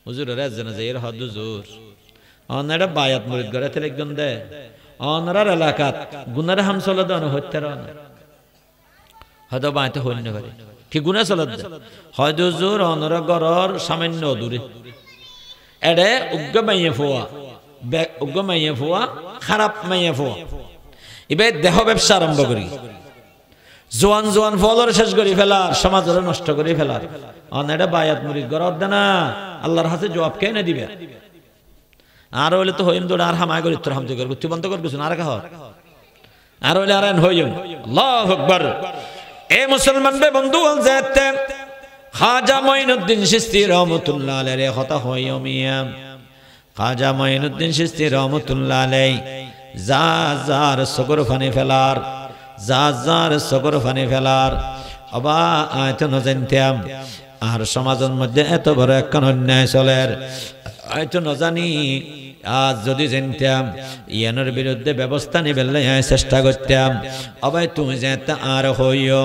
হুজুরের একজনে যাই হদ হুজুর অনারা বায়াত মুরিদ করে তেল একজন দে অনারার এলাকাত গুনার হাম চলে দেন হত্যার হয়তো বাঁতে হইন্য পারে কি গুণা চলে দে হয়তো হুজুর অনারা গরর সামান্য দূরে এডে উগ্গ মাইয়ে ফোয়া উগ্গ মাইয়ে ফোয়া খারাপ মাইয়ে ফোয়া এবার দেহ ব্যবসা আরম্ভ করি জোয়ান জোয়ান ফলর শেষ করি ফেলার সমাজের নষ্ট করে ফেলার অনেকটা বায়াত মুরিদ গরর দে না আল্লাহর হাতে জবাব কে না দিবে আর হইলে তো হইম দৌড় আর হামায় করি তোর হামতে করবো তুই বন্ধ করবি আর কাহ আর হইলে আর হইম আল্লাহু আকবার এ মুসলমান বে বন্ধু যেতে খাজা মঈনুদ্দিন চিশতি রহমাতুল্লাহ আলাইহি কথা হইমিয়া খাজা মঈনুদ্দিন চিশতি রহমাতুল্লাহ আলাইহি জাজার সগর ফানে ফেলার জাজার সগর ফানে ফেলার অবা আয়তো নজানতাম আর সমাজের মধ্যে এত বড় একখান অন্যায় চলের হয়তো নজানি আজ যদি জানতাম ইয়ানোর বিরুদ্ধে ব্যবস্থা নিবে চেষ্টা করতাম অবাই তুমি যেতে আর হইও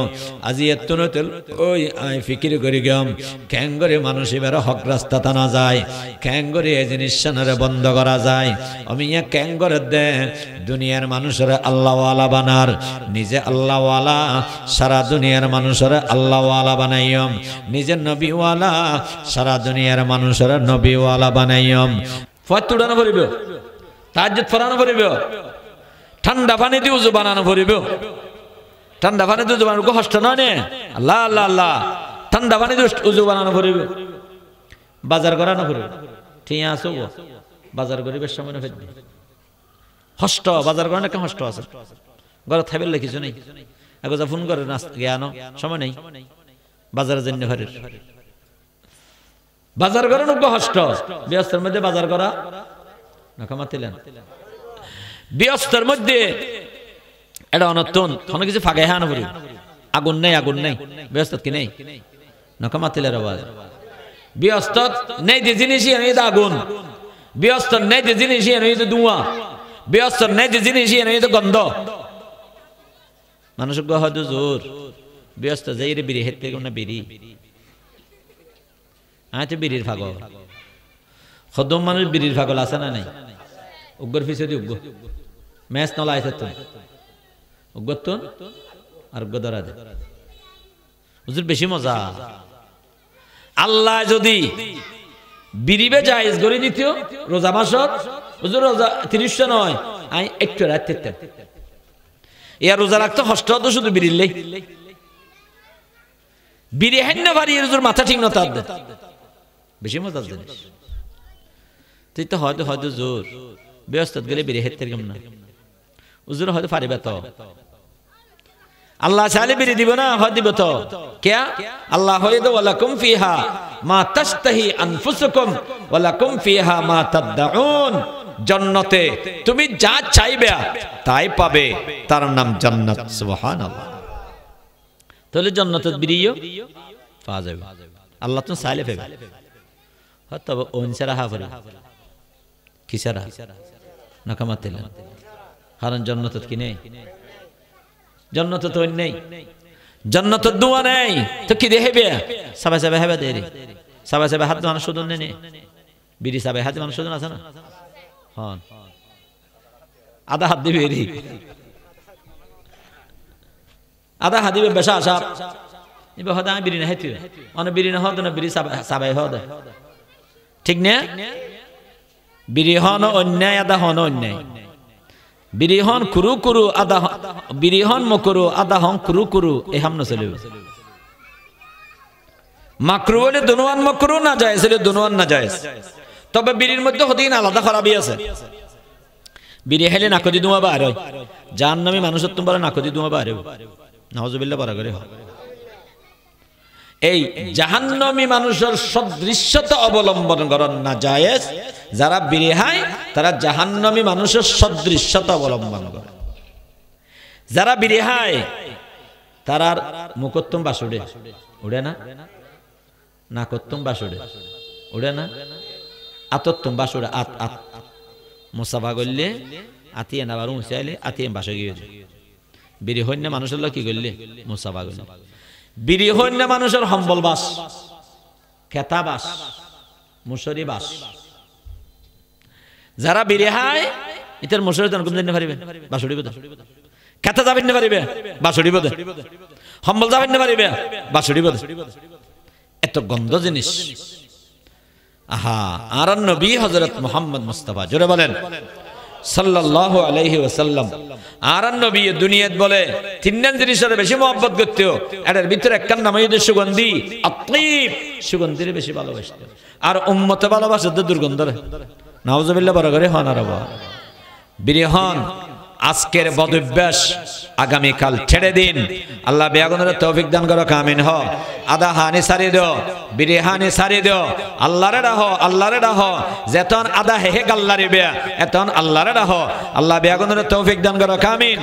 আজি এত নতুন ওই আই ফিকির করি গম ক্যাঙ্গরে মানুষ এবার হক রাস্তা টানা যায় ক্যাঙ্গরে এই জিনিস বন্ধ করা যায় আমি ইয়া ক্যাঙ্গরে দে দুনিয়ার মানুষের আল্লাহওয়ালা বানার নিজে আল্লাহওয়ালা সারা দুনিয়ার মানুষের আল্লাহওয়ালা বানাইম নিজে নবীওয়ালা সারা দুনিয়ার মানুষের নবীওয়ালা বানাইম ফতুড়ানো পড়িব তাহাজ্জুদ পড়ানো পড়িব ঠান্ডা পানি দিয়ে উজু বানানো পড়িব ঠান্ডা পানি দিয়ে উজু বানানো কষ্ট নয় নে আল্লাহ আল্লাহ আল্লাহ ঠান্ডা পানি দিয়ে উজু বানানো পড়িব বাজার করানো পড়িব ঠিক আছে বাজার করিবার সময় না ফেলবি হষ্ট বাজার করানো কেমন হষ্ট আছে ঘরে থাকলে কিছু নেই এখন যা ফোন করে না জ্ঞান সময় নেই বাজারের জন্য ঘরের বাজার করানো হষ্ট ব্যস্তের মধ্যে বাজার করা নাকামাতিলেন ব্যস্তের মধ্যে এটা অনর্থন কোনো কিছু ফাঁকে হ্যাঁ না আগুন নেই ব্যস্ত কি নেই নাকামাতিলের আওয়াজ ব্যস্ত নেই যে জিনিসই এনে আগুন ব্যস্ত নেই যে জিনিসই এনে ধোঁয়া ব্যস্ত নেই যে জিনিসই এনে গন্ধ মানুষ হয়তো জোর ব্যস্ত যাই রে বিড়ি হেঁটে না বিড়ি আয় তো বিড়ির পাগল খদম মানুষ বিড়ির পাগল আছে না নাই উগ্গর পিছে দি উগ্গ ম্যাচ নলা আছে তো উগ্গর তো আর উগ্গ ধরা দে হুজুর বেশি মজা আল্লাহ যদি বিড়িবে জায়েজ করে দিত রোজা মাসত হুজুর রোজা 30 নয় আমি একটু রাত থাকতাম ইয়ার রোজা রাখতে কষ্ট হতো শুধু বিড়িলেই বিড়ি হেন ভারী হুজুর মাথা ঠিক না তার বেশি মজার জিনিস তুই তো হয়তো জোর ব্যস্ত গেলে বেরিয়ে হেঁটে কেমন না উজুর হয়তো পারিবে তো আল্লাহ চাইলে বেরিয়ে দিব না হয় দিব তো কে আল্লাহ হয়তো ওয়ালাকুম ফিহা মা তাশতাহি আনফুসুকুম ওয়ালাকুম ফিহা মা তাদউন জান্নাতে তুমি যা চাইবে তাই পাবে তার নাম জান্নাত সুবহানাল্লাহ তাহলে জান্নাতে বেরিয়ে পাওয়া যাবে আল্লাহ তো চাইলে পাবে হয়তো ওনসারা হাফরে কিসারা নাকামাতিলেন কারণ জান্নাত কি নেই জান্নাত তো নেই জান্নাত দোয়া নেই তো কি দেবে সবাই সবাই হবে দেরি সবাই সবাই হাত মানুষ শুধু নেই বিড়ি সবাই হাত মানুষ শুধু আছে না হ্যাঁ আধা হাত দিবে এরি আধা হাত দিবে বেশা সাপ এবার হয়তো আমি বিড়ি না হেঁটে অনেক বিড়ি না হতো না বিড়ি সবাই হতো ঠিক না বিড়ি হন অন্যায় আদা হন অন্যায় বিড়ি হন কুরু কুরু আদা বিড়ি হন মকুরু আদা হন কুরু কুরু এ হাম না চলে মাকরু বলে দুনওয়ান মাকরু না যায় সেটা দুনওয়ান না যায় তবে বিড়ির মধ্যে হতেই না আলাদা খারাপই আছে বিড়ি হেলে নাকদি ধোঁয়া বার হয় জাহান্নামী মানুষের তোমার নাকদি ধোঁয়া বার হয় নাউজুবিল্লাহ বড় করে এই জাহান্নামী মানুষের সদৃশ্যতা অবলম্বন করেন না জায়েজ যারা বিড়ি খায় তারা জাহান্নামী মানুষের সদৃশ্যতা অবলম্বন করে যারা বিড়ি খায় তারার মুখোত্তম বাস উড়ে না নাকোত্তম বাস উড়ে না আতোত্তম বাস উড়ে আত মুসাফা করলে আতিয়ে না বারো মুসাইলে আতিয়ে বাসে গিয়ে বিড়ি হইন্য মানুষের কি করলে মুসাফা করলে বিড়ি হইন্য মানুষের সম্বল বাস খেতা বাস মুসরি বাস যারা বিরিহায় ইতার মুসরি তখন দিন পারিবে বাসুড়ি বোধ খেতে যাবেন না পারিবে বাসুড়ি বোধ সম্বল যাবেন না পারিবে বাসুড়ি বোধ এত গন্ধ জিনিস আহা আর নবী হযরত মুহাম্মদ মুস্তাফা জোরে বলেন সাল্লাল্লাহু আলাইহি ওয়াসাল্লাম আর নবী দুনিয়াত বলে তিনজন জিনিসের বেশি মহব্বত করতেও এটার ভিতরে একখান নাম হইছে সুগন্ধি আত্মীব সুগন্ধির বেশি ভালোবাসতো আর উম্মতে ভালোবাসে দুর্গন্ধ নাউজুবিল্লাহ বড় করে হন আর বিরহন আজকের বদভ্যাস আগামীকাল ছেড়ে দিন আল্লাহ বেয়াগুনের তৌফিক দান করো আমিন হ আদা হানি সারি দো বিরিহানি সারি দো আল্লাহরে ডাহ যেতন আদা হেহে গাল্লারি বেয়া এতন আল্লাহরে ডাহ আল্লাহ বেয়াগুনের তৌফিক দান করো আমিন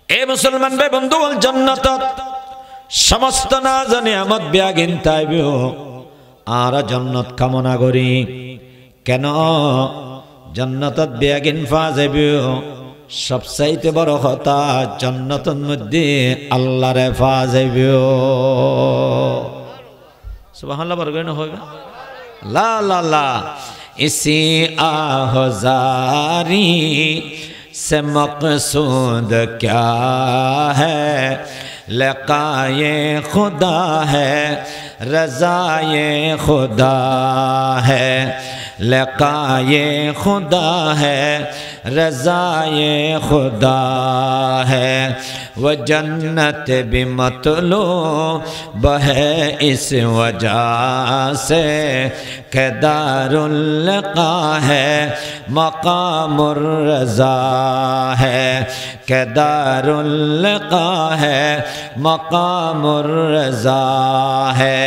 এ মুসলমান বে বন্ধু জান্নাত সমস্ত না জানে আমত বেয়াগিন তাইবিও আর জান্নাত কামনা করি কেন জান্নাতত বেয়াগিন ফাযাবিও সবচাইতে বড় কথা জান্নাতের মধ্যে আল্লাহরে ফাযাবিও সুবহানাল্লাহ বড় করে হবে লা লা লা ইসি আহজারি से मकसूद क्या है लकाए खुदा है रज़ाए खुदा है लकाए खुदा है रज़ाए खुदा है व जन्नत भी मतलूब है इस वजह से कि दारुल लक़ा है मक़ामुर रज़ा है कि दारुल लक़ा है मक़ामुर रज़ा है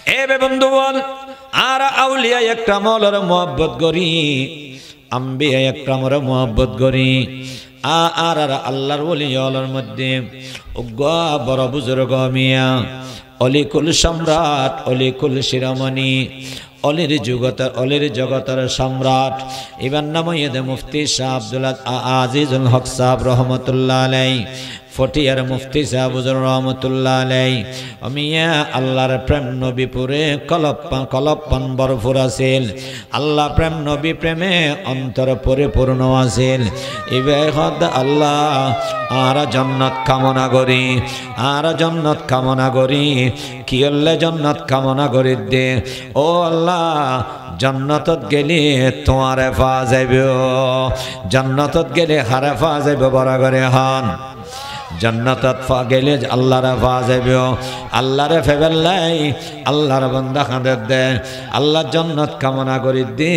ए बे बंधु बोल আর আউলিয়া একরামর মোহাব্বত করি আম্বিয়া একরামর মোহাব্বত করি আর আল্লাহর ওলিয়ার মধ্যে উগ্গা বড় বুজুর্গ মিয়া অলিকুল সম্রাট অলিকুল শিরোমণি অলির জগতের সম্রাট এবার নাম ইয়েদে মুফতি শাহ আব্দুল আজিজুল হক সাহেব রহমতুল্লাহ আলাইহি ফটিয়ার মুফতি সাহেব হুজুর রহমতুল্লাহ আলাইহি আমিয়া আল্লাহর প্রেম নবী পুরে কলপ্পান ভরপুর আছিল আল্লাহ প্রেম নবী প্রেমে অন্তর পরিপূর্ণ আছিল ইবেহদ আল্লাহ আর জান্নাত কামনা করি কি হলে জান্নাত কামনা করি দে ও আল্লাহ জান্নাতত গেলে তোমারে পা যাইবে জান্নাতত গেলে হারে পা যাইবে বড় করে হন জান্নাতত পা গেলে আল্লাহরে পা যাইবে আল্লাহরে ফেবেলাই আল্লাহর বান্দা খাঁদের দে আল্লাহ জান্নাত কামনা করি দে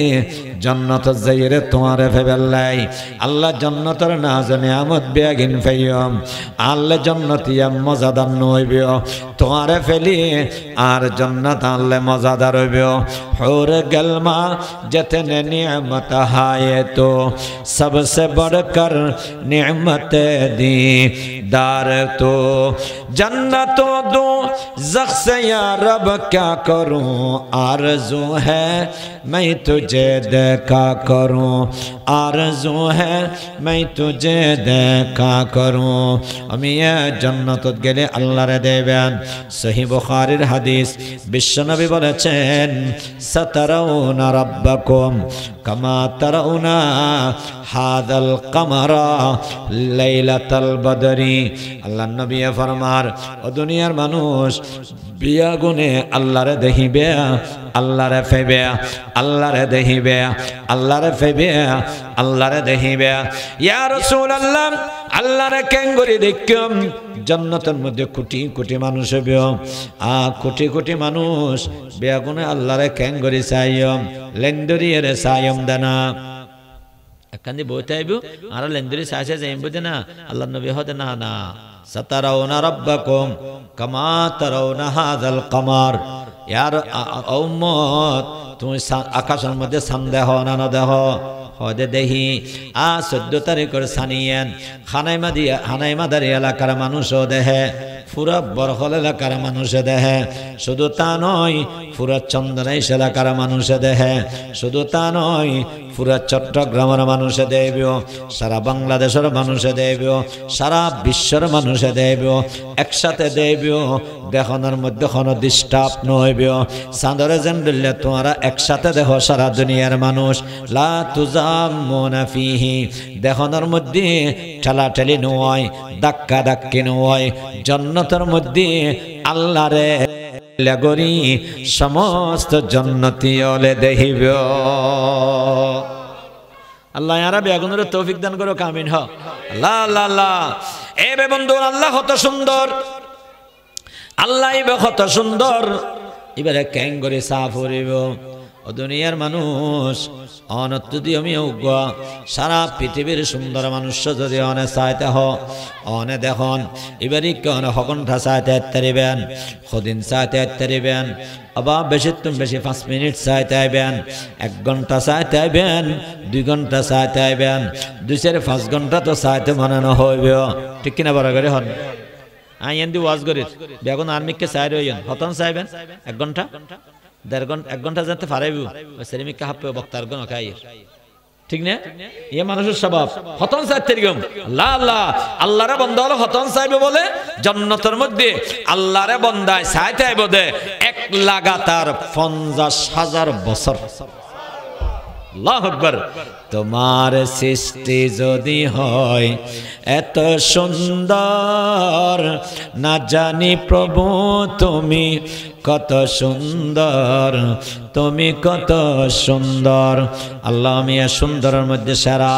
জান্নাতত যাইরে তোমারে ফেবেলাই আল্লাহ জান্নাতের না জানে আমদ বেগিন ফাইয়ম আল্লাহ জান্নাতিয়া মজাদার নইবে তোমারে ফেলি আর জান্নাত আল্লাহ মজাদার হইবে হুর গলমা जितने नियमत है तो सबसे बढ़कर नियमत दी दार तो जन्नतों दो ज़ख्स या रब क्या करूं आरज़ू है मैं तुझे देखा करूं आरज़ू है मैं तुझे देखा करूं আমি জান্নাতত গেলে আল্লাহরে দেবেন সহিহ বুখারীর হাদিস বিশ্বনবী বলেছেন সাতারাউনা রাব্বাকুম কামা তারাউনা হাদাল কামারা লাইলাতাল বদরি আল্লাহর নবী ফরমার ও দুনিয়ার মানুষ বিয়া গুনে আল্লাহরে দেখিবে আল্লাহরে ফেবে আল্লাহরে দেখিবে আল্লাহরে ফেবে আল্লাহরে দেখিবে ইয়া রাসূলুল্লাহ আল্লাহরে কেঙ্গরি দেখম জান্নাতের মধ্যে কোটি কোটি মানুষ হবে কোটি কোটি মানুষ বিয়া গুনে আল্লাহরে কেঙ্গরি চাইম লেন্দরিয়ে চাইম দেনা একান্দি বইতে আইব আর লেন্দরি চাইছে যাইম বুঝে না আল্লাহর নবী হতে না না সাতারাউনা রাব্বাকুম কামা তারাউনা হাযাল কামার ইয়ার উম্মত তুমি আকাশের মধ্যে সন্দেহ না দেহ হদে দেহি 14 তারিখের সানিয়েন হানাইমাদারি এলাকার মানুষও দেহে পুরা বরহল এলাকার মানুষে দেহে শুধু তা নয় পুরা চন্দনাইশ এলাকার মানুষে দেহে শুধু তা নয় পুরা চট্টগ্রামের মানুষে দেবিও সারা বাংলাদেশের মানুষে দেবিও সারা বিশ্বের মানুষে দেবিও একসাথে দেবিও দেখানোর মধ্যে কোনো ডিস্টার্ব নইবিও চাঁদরে যেন দিলে তোমরা একসাথে দেখো সারা দুনিয়ার মানুষ লা তুজাম্মুনা ফিহি দেখানোর মধ্যে ঠেলাঠেলি নয় ধাক্কা ধাক্কি নয় জান্নাতের মধ্যে আল্লাহরে লাগরি সমস্ত জান্নাতি ওলে দেখিব আল্লাহ ইয়ারা বেগুনের তৌফিক দান করো আমিন হ আল্লাহ আল্লাহ আল্লাহ এ বে বন্ধু আল্লাহ কত সুন্দর আল্লাহ ইবে কত সুন্দর এবারে ক্যাং করে সাফ হইব ও দুনিয়ার মানুষ অনত যদি আমি সারা পৃথিবীর সুন্দর মানুষ যদি অনে চাইতে অনে দেখুন এবারে কেন হকণ্ঠা চাইতে তারিবেন সদিন চাইতে তারিবেন আবার বেশি তুমি বেশি 5 মিনিট চাইতে আইবেন 1 ঘন্টা চাইতে আইবেন 2 ঘন্টা চাইতে আইবেন 2-5 ঘন্টা তো চাইতে মনে না হইবে ঠিক কিনা বড় করে হন আইয়েন্দি ওয়াজ করি বেগুন আর্মিককে চাই রইন হতন চাইবেন 1 ঘন্টা 1.5 ঘন্টা 1 ঘন্টা যেতে পারাইব সেরেমিককে হাপ্পে বক্তার গণ খাই ঠিক না এ মানুষের স্বভাব হতন চাইতে গম আল্লাহ আল্লাহ আল্লাহরে বান্দা হলো হতন চাইবে বলে জান্নাতের মধ্যে আল্লাহরে বান্দায় চাইতে আইব দে 1 লাগাতার 50,000 বছর আল্লাহু আকবার তোমার সৃষ্টি যদি হয় এত সুন্দর না জানি প্রভু তুমি কত সুন্দর তুমি কত সুন্দর আল্লাহ মিয়া সুন্দরের মধ্যে সেরা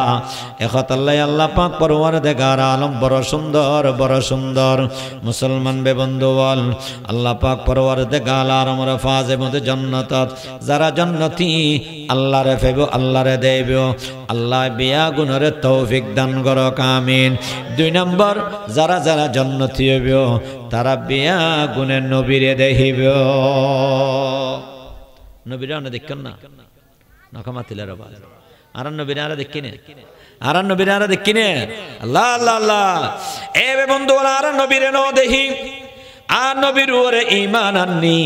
একত আল্লাহ আল্লাহ পাক পরওয়ারদিগার আলম বড় সুন্দর মুসলমান বে বন্ধু বল আল্লাহ পাক পরওয়ারদিগার আলমের ফাজে মধ্যে জান্নাত যারা জান্নাতি আল্লাহরে ফেবো আল্লাহরে দেবো আল্লাহ বিয়া গুণের তৌফিক দান করো আমিন 2 নম্বর যারা যারা জান্নাতি হইব তারা বিয়া গুণের নবীরে দেখিব নবীরা না দেখেন না নকমাতিলার বাল আর নবীরা দেখিনে আর নবীরা দেখিনে আল্লাহ আল্লাহ আল্লাহ এ বে বন্ধু আর নবীরে ন দেখি আর নবীর উপরে ঈমান আননি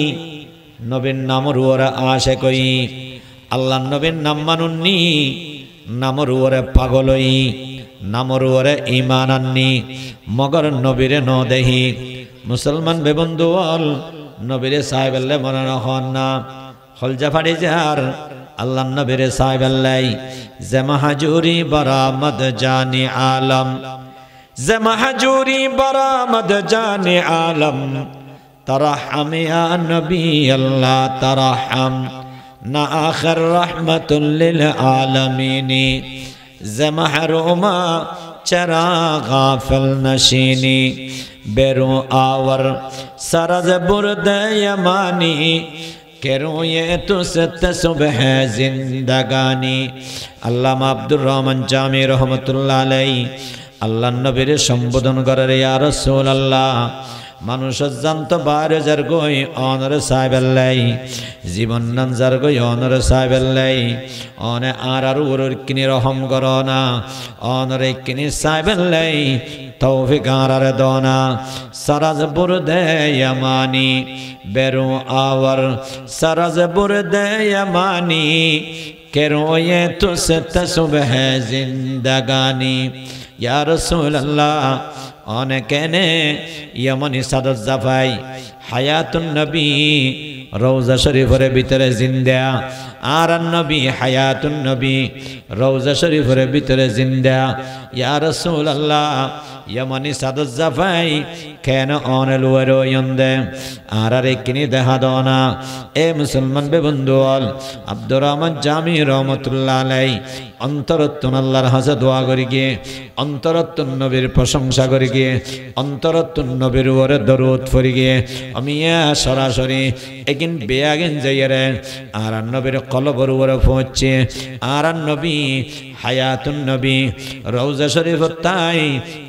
নবীর নামের উপরে আশা কই আল্লাহ নবীর নাম মানুননি নামের উপরে পাগল হই নামের উপরে ঈমান আননি মগর নবীরে ন দেখি মুসলমান বে বন্ধু নবীরে সাহেবেল্লে মনে হন না হলজা ফাড়ি যার আল্লাহ নবীরে সাহেবেল্লাই যে মাহাজুরি বরামদ জানি আলম যে মাহাজুরি বরামদ জানি আলম তরহম ইয়া নবী আল্লাহ তরহম না আখির রাহমাতুল লিল আলামিন যে মাহরুমা চরা গাফিল নশিনী বেরু আওয়ার सरज बुर्द यमानी करूँ ये तुझसे सुबह जिंदगानी अल्लामा अब्दुर रहमान जामी रहमतुल्लाह अलैहि अल्लाह नबीर संबोधन करे या रसूल अल्लाह মানুষ জানত 12,000 গই অনর সাহেবেল্লাই জীবন নানজার গই অনর সাহেবেল্লাই অনে আর উরুর কিনি রহম করনা অনরে কিনি সাহেবেল্লাই তৌফিক আরারে দনা সরাজ বুরদে ইয়ামানি বেরু আওয়ার সরাজ বুরদে ইয়ামানি কেরোয়ে তুসত সুবহ জিন্দাগানি ইয়া রাসূলুল্লাহ অনেকেনে ইয়ামানি সাদত জাফাই হায়াতুন নবী রওজা শরীফের ভিতরে জিন্দা আর নবী হায়াতুন নবী রওজা শরীফের ভিতরে জিন্দা ইয়া রাসূলুল্লাহ ইয়ামানি সাদত জাফাই কেন অনেল ওয়ারো ইন্দে আর কিনি দেখা দনা এ মুসলমান বে বন্ধুল আব্দুর রহমান জামি রহমতুল্লাহ আলাইহি অন্তরত্বন আল্লাহর হাজে দোয়া করি গিয়ে অন্তরত্বন নবীর প্রশংসা করি গিয়ে অন্তরত্বন নবীর উপরে দরুদ পড়ি গিয়ে আমি সরাসরি একিন বেয়াগিন যাইরে আর নবীর কলবর উপরে পৌঁছে আর নবী হায়াতুন নবী রওজা শরীফ তাই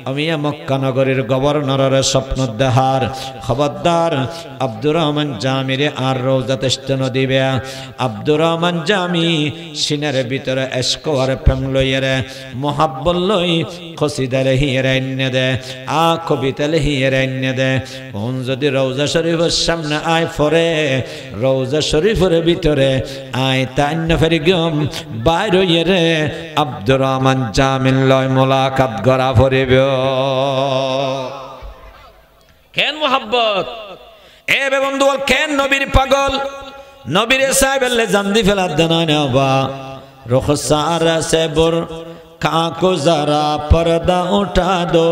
আমি মক্কা নগরীর গভর্নরের সব স্বপ্ন দেহার খবরদার আব্দুর রহমান জামিরে আর রওজাতে স্থান দিবে আব্দুর রহমান জামি সিনের ভিতরে এসকোয়ার প্রেম লইরে মোহাব্বত লই খসিদারে হিয়ের এনে দে কবিতালে হিয়ের এনে দে কোন যদি রওজা শরীফের সামনে আয় ফরে রওজা শরীফের ভিতরে আয় তান্য ফেরি গম বাইরে রে আব্দুর রহমান জামিন লয় মোলাকাত করা ফরিব কেন মোহাব্বত এ বে বন্ধু কেন নবীর পাগল নবীর সাহেবেলে জান্দি ফেলা দেনা নেবা रुखसार से बुर्का को जरा पर्दा उठा दो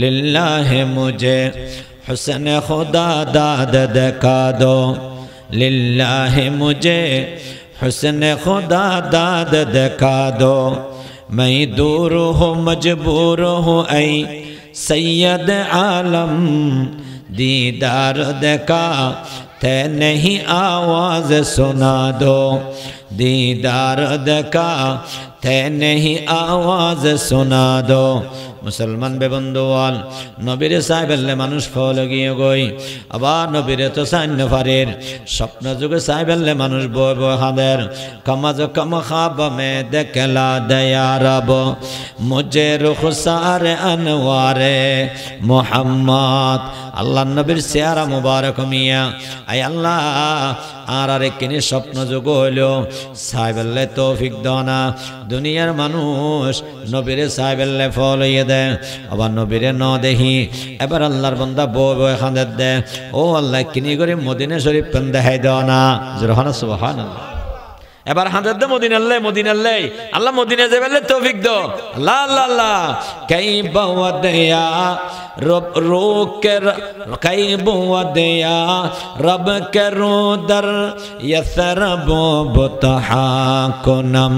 लिल्लाह मुझे हुस्न खुदा दाद दिखा दो लिल्लाह मुझे हुस्न खुदा दाद दिखा दो मैं दूर हूँ मजबूर हूँ ऐ सैयद आलम दीदार दिखा ते नहीं आवाज सुना दो दीदार दिखा ते नहीं आवाज सुना दो मुसलमान बेबंदुआल नबीर साहिबल्ले मानुष फल गिয়ে গই আবার নবীরে তো সান্য ফারের স্বপ্ন যুগে সাহিবল্লে মানুষ বয় বয় হাদের কমাজ কম খাব মে দেখলা দয়া রব মুঝে রুখসার আনওয়ারে মোহাম্মদ আল্লাহ নবীর চেহারা মুবারক মিয়া আয় আল্লাহ আর আরেকখানি স্বপ্ন যুগ হইলো সাহিবল্লে তৌফিক দানা দুনিয়ার মানুষ নবীরে সাহিবল্লে ফল হইয়ে দে আবার নবীরে ন দেখি এবার আল্লাহর বান্দা বয় বয় খাঁদের দে ও আল্লাহ কিনি করে মদিনা শরীফ পেন দেখাই দেওয়া না জোরহানা সুবহানাল্লাহ এবার হাঁদের দে মদিনাল্লে আল্লাহ মদিনা যাবেলে তৌফিক দো আল্লাহ আল্লাহ আল্লাহ কাই বাওয়াদিয়া রব রোকের কাই বাওয়াদিয়া রব করো দর ইয়াসরব বুতহাকুনম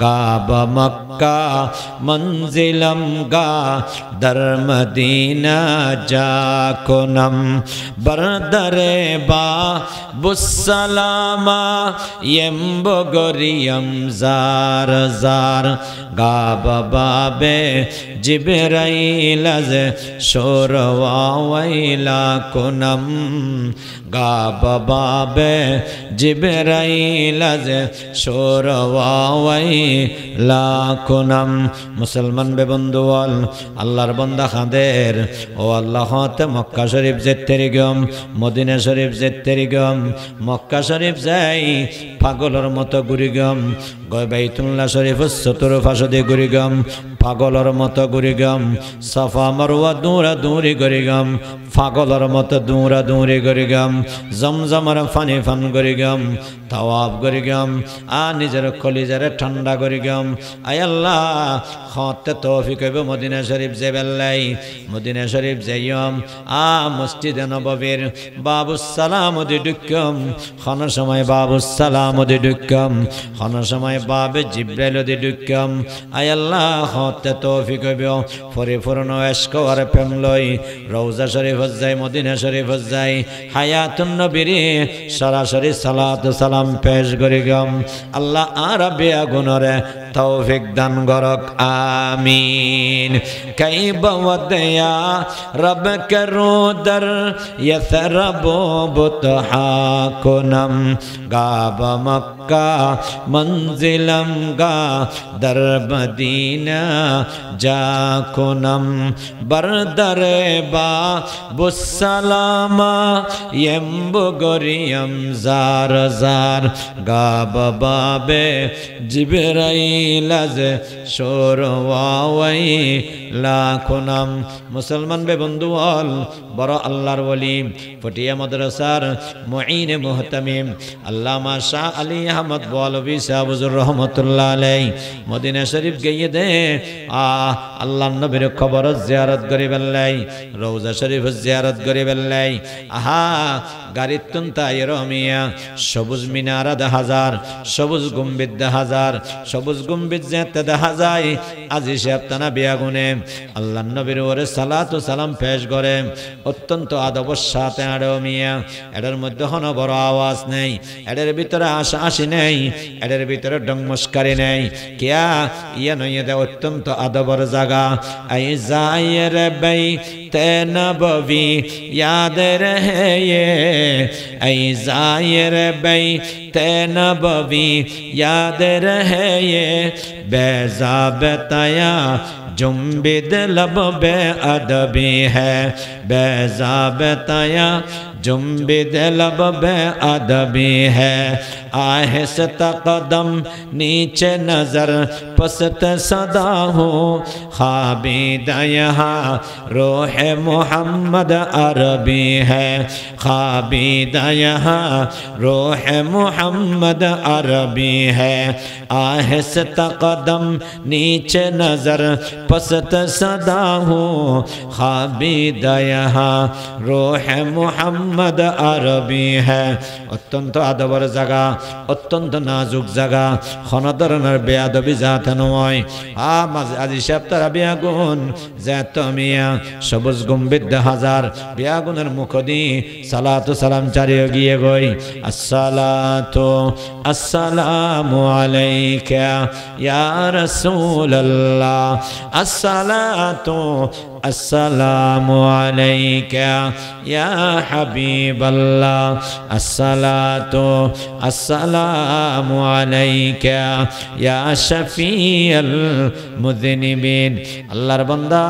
গাব মক্কা মনজিলম গা দর মদিনা যাকুনম বরদরে বা বুসসালামা ইয়েম্ব গরিয়ম জার জার গাব বাবে জিবরাইল আজ শোরওয়াইলা কুনম গাব বাবে জিবরাইল আজ শোরওয়াইলা কুনম মুসলমান বেবন্ধুয়াল আল্লাহর বান্দা খাদের ও আল্লাহ হতে মক্কা শরীফ যেতেরি গম মদিনা শরীফ যেতেরি গম মক্কা শরীফ যাই পাগলের মতো গুরিগম গয় বাইতুল্লাহ শরীফ চতুর্পাশে গুরিগম পাগলের মতো গুরিগম সাফা মারওয়া দৌড়া দৌড়ি গরিগম পাগলের মতো দৌড়া দৌড়ি গরিগম জমজমার ফানি ফান গরিগম তাওয়াব গরিগম আ নিজের কলিজারে ঠান্ডা গরিগম আয় আল্লাহ হতে তৌফিক হইব মদিনা শরীফ জেবেল্লাই মদিনা শরীফ যাইম আ মসজিদে নববীর বাবুস সালাম দি ডুকম খান সময় বাবুস সালাম দি ডুকম খান সময় বাবে জিব্রাইল দি ডুকম আয় আল্লাহ হতে তৌফিক হইব পরিপূর্ণ ইশক আর প্রেম লই রওজা শরীফ যাই মদিনা শরীফ যাই হায়াতুন নবীর সরাসরি সালাত সালাম পেশ করিগম আল্লাহ আর বেগুনরে তৌফিক দান করক আমিন কাইব ওয়াদিয়া রব করো দর ইয়াসরব বুতহাকুনম গাব মক্কা মনজিলম গা দর মদিনা যাকুনম বরদরে বা বুসসালামা ইয়েম্বু গরিয়ম জার জার গাব বাবে জিবরাইল আজ শোরওয়াইলা কুনম মুসলমান বে বন্ধুওয়াল বড় আল্লাহর ওলি ফটিয়া মাদ্রাসার মুঈন মুহতামিম আল্লামা শাহ আলী আহমদ বলবি সাহেব হুজুর রহমাতুল্লাহ আলাইহি মদিনা শরীফ গিয়ে দে আল্লাহর নবীর কবর জিয়ারত করিবেলাই রওজা শরীফ জিয়ারত করিবেলাই আহা গাড়ির তুনতাই রমিয়া সবুজ মিনারা দেখা যার সবুজ গম্বুজ দেখা যার সবুজ গম্বুজ যেতে দেখা যায় আজি সপ্তানা বিয়াগুনে আল্লাহর নবীর ওরে সালাত ও সালাম পেশ করে অত্যন্ত আদবের সাথে আড়মিয়া এটার মধ্যে কোনো বড় আওয়াজ নেই এটার ভিতরে হাসাহাসি নেই এটার ভিতরে ডংমস্কারি নেই কিয়া ইয়া নয় অত্যন্ত আদবের জায়গা আই যায় রে বাই ते नबवी याद रहे ये ऐ ज़ायर बई ते नबवी याद रहे ये बेज़ाबतया जुम्बिद लब बे अदबी है बेज़ाबतया जुम्बिद लब बे अदबी है आहिस्ता कदम नीचे नजर पस्त सदा हूँ खाबिद यहाँ रोह मोहम्मद अरबी है खाबिद यहाँ रोह मोहम्मद अरबी है आहिस्ता कदम नीचे नजर पस्त सदा हूँ खाबिद यहाँ रोह मोहम्मद अरबी है अत्यंत आदबर जगह अत्यंत नाजुक जगह কোনো ধরনের বেয়াদবি যাতে নয় আজি সপ্তাহ বিয়াগুন যেত মিয়া সবুজ গম্ভীর হাজার বিয়াগুনের মুখ দি সালাতু সালাম চারিয়ে গিয়ে গই আসসালাতু আসসালামু আলাইকা ইয়া রাসূলুল্লাহ আসসালাতু अस्सलामु अलैका या हबीबल्लाह अस्सलातु अस्सलामु अलैका या शफीअल मुज़निबीन अल्लाहर बंदा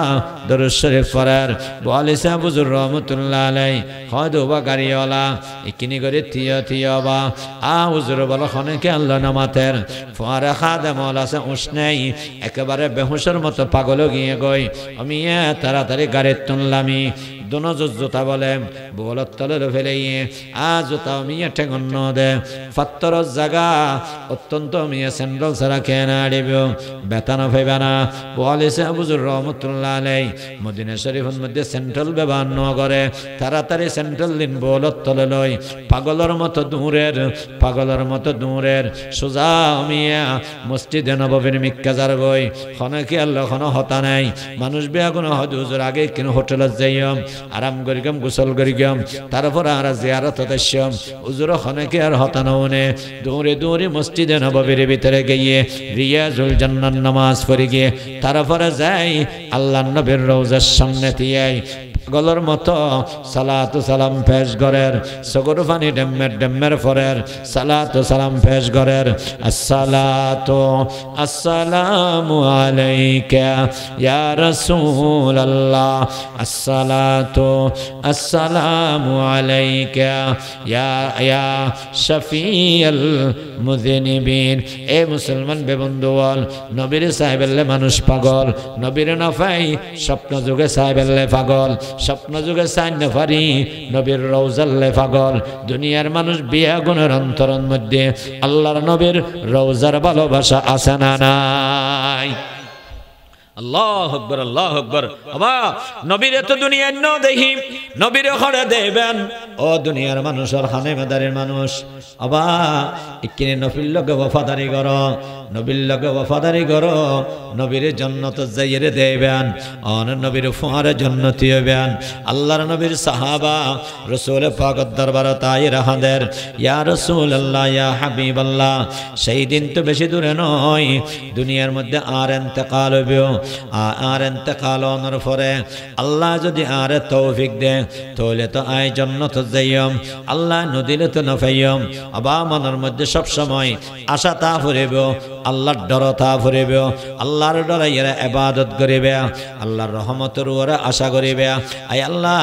दरूद शरीफ पढ़ार बोले साहब हुजूर रहमतुल्लाह अलैहि खदो बागारियाला इकिनी करे थिया बा आ हुजूर বলো খনে কে আল্লাহ নামাতের ফারা খাদা মাওলা সে উসনাই একেবারে বেহুশের মতো পাগল গিয়ে গই আমি তাড়াতাড়ি গাড়ি তুললামি दोनों জুতা বলে বলত তলে ফেলে আ জুতা মিয়া ঠেঙ্গন দে ফাত্তর জায়গা অত্যন্ত মিয়া স্যান্ডেল ছাড়া কেনা আড়িব বেতন পাইবে না বলেছে হুজুর রহমতুল্লাহ আলাই মদিনা শরীফের মধ্যে সেন্ট্রাল ব্যবহার ন করে তাড়াতাড়ি সেন্ট্রাল দিন বলত তলে লই পাগলের মতো দূরের সোজা মিয়া মসজিদে নববীর মিক্কাজার গই খনে কি আল্লাহ খন হতা নাই মানুষ বিয়া কোনো হুজুর আগে কিন হোটেলত যাইম আরাম করিগম গোসল করিগম তারপর আর জিয়ারত দশ্যম হুজুর খনেকে আর হতানওনে দৌড়ে মসজিদে নববীর ভিতরে গিয়ে রিয়াজুল জান্নাত নামাজ পড়ে গিয়ে তারপর যাই আল্লাহর নবীর রওজার সামনে তিয়াই গলর মতো সালাতু সালাম পেশ করের সগর ফানি ডেম্মের ফরের সালাতু সালাম পেশ করের আসসালাতু আসসালামু আলাইকা ইয়া রাসূলুল্লাহ আসসালাতু আসসালামু আলাইকা ইয়া শফীআল মুযনিবিন এ মুসলমান বেবন্ধুওয়াল নবীর সাহেবেল্লে মানুষ পাগল নবীর নাফাই স্বপ্ন যুগে সাহেবেল্লে পাগল স্বপ্ন যুগে সাইন ফারি নবীর রওজাল্লে পাগল দুনিয়ার মানুষ বিয়া গুণের অন্তরের মধ্যে আল্লাহর নবীর রওজার ভালোবাসা আছে না নাই আল্লাহু আকবার আল্লাহু আকবার আবা নবীরে তো দুনিয়ার ন দেখি নবীরে খড়ে দেবেন ও দুনিয়ার মানুষের খানে মেদারের মানুষ আবা ইকিনে নফিল লগে ওয়াফাদারি করো নবীর লগে ওয়াফাদারি করো নবীরে জান্নাত যাইরে দেবেন অন নবীর ফুয়ারে জান্নাতি হবেন আল্লাহর নবীর সাহাবা রাসূল পাকের দরবারে তাই রাহাদের ইয়া রাসূলুল্লাহ ইয়া হাবিবাল্লাহ সেই দিন তো বেশি দূরে নয় দুনিয়ার মধ্যে আর ইন্তেকাল হবে আর ইন্তেকাল হওয়ার পরে আল্লাহ যদি আর তৌফিক দেয় তাহলে তো আয় জান্নাত যাইম আল্লাহ নদিলে তো না পাইম আবা মনের মধ্যে সব সময় আশা তা ফুরিব আল্লাহর ডর তা ফুরিব আল্লাহর ডরে এরা ইবাদত করিবে আল্লাহর রহমতের উপরে আশা করিবে আয় আল্লাহ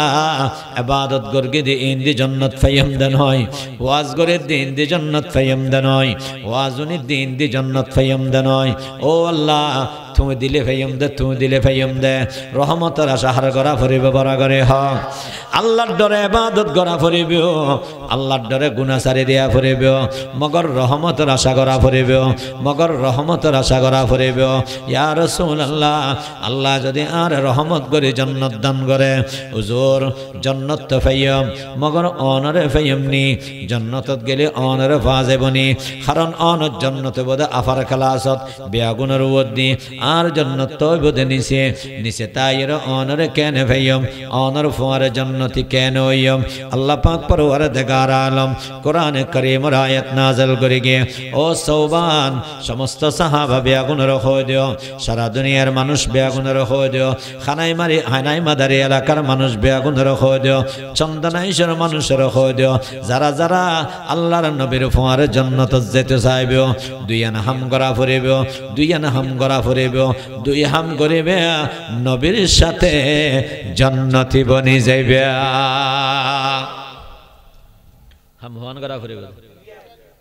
ইবাদত করগে দি ইন্দি জান্নাত পাইম দেন হয় ওয়াজ করে দিন দি জান্নাত পাইম দেন হয় ওয়াজুনি দিন দি জান্নাত পাইম দেন হয় ও আল্লাহ তুমি দিলে ফাইম দে রহমতের আশা হার করা ফুরিবে বড় করে হ আল্লাহর ডরে ইবাদত করা ফুরিবে আল্লাহর ডরে গুনাহ সারি দিয়া ফুরিবে মগর রহমতের আশা করা ফুরিবে মগর রহমতের আশা করা ফুরিবে ইয়া রাসূলুল্লাহ আল্লাহ যদি আর রহমত করে জান্নাত দান করে হুজুর জান্নাত তো ফাইম মগর অনরে ফাইমনি জান্নাতত গেলে অনরে ফাজেবনি কারণ অন জান্নাতে বদে আফার খালাসত বেয়াগুনের ওদি আর জান্নাত তো বদে নিছে নিছে তাইর অনর কেন ভাইয়ম অনর ফোয়ার জান্নতি কেন হইয়ম আল্লাহ পাক পরওয়ারদিগার আলম কোরআনে কারীমের আয়াত নাযিল করে গিয়ে ও সওবান সমস্ত সাহাবা বেগুনের হয়ে দিও সারা দুনিয়ার মানুষ বেগুনের হয়ে দিও হানাই মাদারি এলাকার মানুষ বেগুনের হয়ে দিও চন্দনাইশের মানুষের হয়ে দিও যারা যারা আল্লাহর নবীর ফোয়ার জান্নাত যেতে চাইবে দুই আনা হাম করা ফুরিব দুই আনা হাম করা ফুরিব দুই হাম করিবে নবীর সাথে জান্নাতি বনি যাইবে হাম হওয়ান করা ফুরিব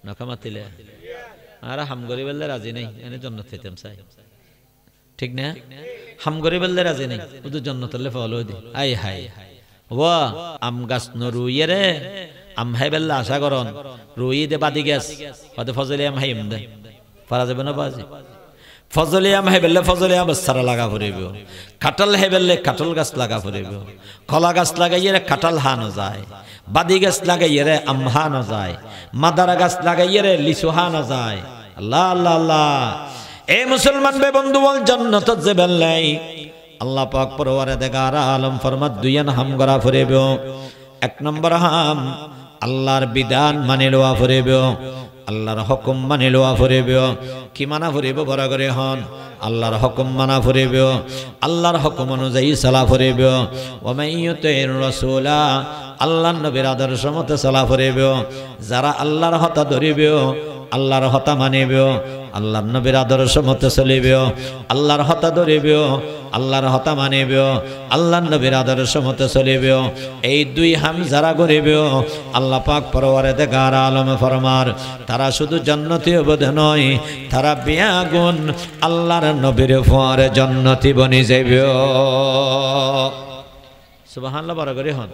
নকামাতিলে আর হাম করি বললে রাজি নেই এনে জান্নাত পেতাম চাই ঠিক না হাম করি বললে রাজি নেই শুধু জান্নাত হলে ফলো দি আই হাই ওয়া আম গাছ নরুইয়ে রে আম হাই বেল্লা আশা করন রুই দে বাদি গেছ হতে ফজলে আম হাইম দে পারা যাবে না বাজি ফজলে আম হাই বেল্লে ফজলে আম সারা লাগা ফুরিব কাঁঠাল হাই বেল্লে কাঁঠাল গাছ লাগা ফুরিব কলা গাছ লাগাইয়ে রে কাঁঠাল হানো যায় বাদি গাছ লাগাইয়ে রে আম হানো যায় মাদারা গাছ লাগাইয়ে রে লিচু হানো যায় আল্লাহ আল্লাহ আল্লাহ এ মুসলমান বে বন্ধু বল জান্নাত যে বেল্লাই আল্লাহ পাক পরওয়ারদিগার আলম ফরমাত দুইয়ান হাম গরা ফুরিব এক নম্বর হাম আল্লাহর বিধান মানে লওয়া ফুরিব আল্লাহর হুকুম মানে লওয়া ফুরিব কি মানা ফুরিব বড় করে হন আল্লাহর হুকুম মানা ফুরিব আল্লাহর হুকুম অনুযায়ী চলা ফুরিব ওয়া মাইয়ুতির রাসূলা আল্লাহর নবীর আদর্শ মতে চলা ফুরিব যারা আল্লাহর হতা ধরিব আল্লাহর হতা মানিব আল্লাহর নবীর আদর্শ মতে চলিব আল্লাহর হতা ধরিব আল্লাহর হতা মানিব আল্লাহর নবীর আদর্শ মতে চলিব এই দুই হাম যারা করিব আল্লাহ পাক পরওয়ারদিগার আলম ফরমার তারা শুধু জান্নাতি হবে নয় তারা বিয়াগুন আল্লাহর নবীর ফোয়ারে জান্নাতি বনি যাইবে সুবহানাল্লাহ বড় করে হন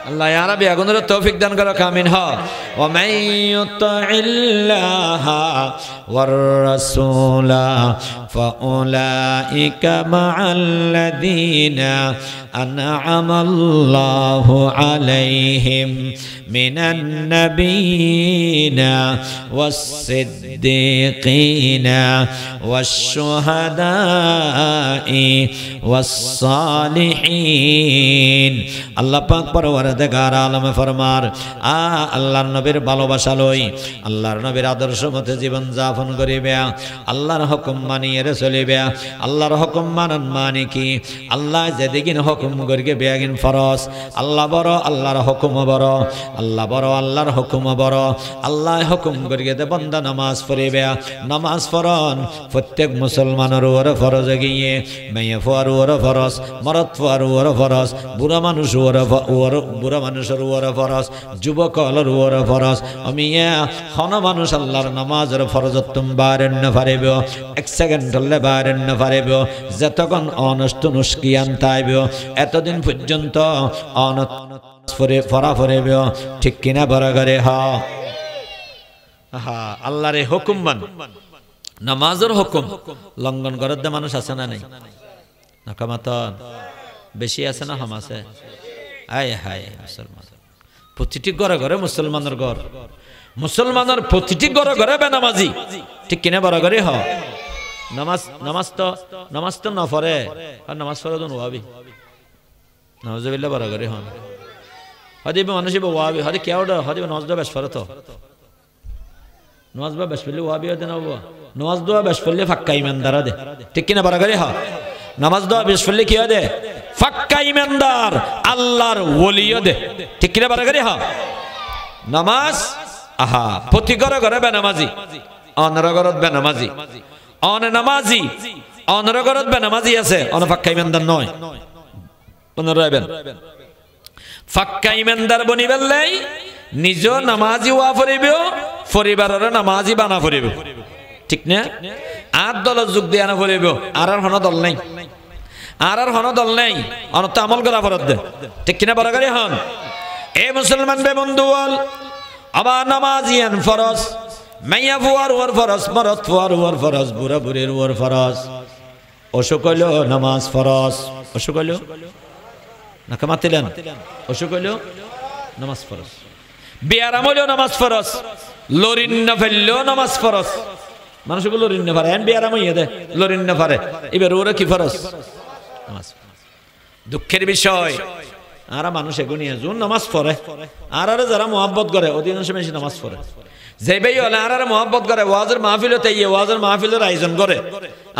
আল্লাহ ইয়া রাব্বি আগুনের তৌফিক দান করো আমিন হ ওয়া মাইয়ুতিল্লাহা ওয়ার রাসূলা ফাউলাইকা মাআল্লাযীনা আন'আমাল্লাহু আলাইহিম মিনান নাবিয়িনা ওয়াস-সিদ্দীকিনা ওয়াশ-শুহাদাই ওয়াস-সালিহিন আল্লাহ পাক পরওয়ারদিগার আলম ফরমার আল্লাহর নবীর ভালোবাসা লই আল্লাহর নবীর আদর্শ মতে জীবন যাপন করিবে আল্লাহর হুকুম মানিয়ে চলিবে আল্লাহর হুকুম মানন মানে কি আল্লাহ যেদিন হুকুম করিবে বেগিন ফরজ আল্লাহ বড় আল্লাহর হুকুম বড় আল্লাহ বড় আল্লাহর হুকুম বড় আল্লাহ হুকুম করিয়ে দে বান্দা নামাজ পড়িবে নামাজ পড়ন প্রত্যেক মুসলমানের উপর ফরজ গিয়ে মেয়ে ফুয়ার উপর ফরজ মরদ ফুয়ার উপর ফরজ বুড়া মানুষ বুড়া মানুষের উপর ফরজ যুবকলের উপর ফরজ অমিয়া হন মানুষ আল্লাহর নামাজের ফরজত্তম বারেণ্য ফারিব এক সেকেন্ড হলে বারেণ্য ফারিব যতক্ষণ অনষ্ট নুস্কিয়ান তাইব এতদিন পর্যন্ত ফরা ফরিব ঠিক কিনা বড় করে হা আল্লাহর হুকুম মান নামাজের হুকুম লঙ্ঘন করার দে মানুষ আছে না নাই নাকামাতন বেশি আছে না হাম আছে আয় হায় মুসলমান প্রতিটি ঘরে ঘরে মুসলমানের ঘর মুসলমানের প্রতিটি ঘরে ঘরে বেনামাজি ঠিক কিনা বড় করে হ নামাজ তো না পড়ে আর নামাজ পড়ে তো ওয়াবি নামাজবিল্লাহ বড় করে হন হদিবে মানুষ ওয়াবি হদি কেউ হদিবে নজদা বেশ পড়ে তো নওয়াজ বা বেশ পড়লে ওয়াবি হতে না নওয়াজ দোয়া বেশ পড়লে ফাক্কা ইমানদার দে ঠিক কিনা বড় করে হ নামাজ দোয়া বেশ পড়লে কি দে ফাক্কা ইমানদার আল্লাহর ওলিও দে ঠিক কিনা বড় করে হ নামাজ প্রতি ঘরে ঘরে বেনামাজি অনরগরত বেনামাজি অনামাজি অনরগরত বেনামাজি আছে অনফাক্কা ইমানদার নয় পুনরায় ফাক্কা ইমানদার বনি বেললাই নিজ নামাজি ওয়া ফরিব পরিবারের নামাজি বানা ফরিব ঠিক না আর দল যোগ দিয়ে আনা ফরিব আর হন দল নাই আর হন দল নাই অনত আমল করা ফরত দে ঠিক কিনা বড় করে হন এ মুসলমান বে বন্ধু বল আবার নামাজিয়ান ফরজ মাইয়া ফুয়ার ওর ফরজ মরদ ফুয়ার ওর ফরজ বুড়া বুড়ির ওর ফরজ অসুখ হইল নামাজ ফরজ অসুখ হইল নাকা মাতিলেন অসুখ হইল নামাজ ফরজ বিয়ারাম হইল নামাজ ফরজ লরিন না ফেললেও নামাজ ফরজ মানুষগুলো লরিন পারে এন বিয়ারাম হইয়ে দে লরিন না পারে এবার ওরা কি ফরজ নামাজ দুঃখের বিষয় আর মানুষ এগুনিয়া জুন নামাজ পড়ে আর যারা মোহাব্বত করে অধিকাংশ বেশি নামাজ পড়ে যে ভাই হলে আর মোহাব্বত করে ওয়াজের মাহফিলতে ইয়ে ওয়াজের মাহফিলের আয়োজন করে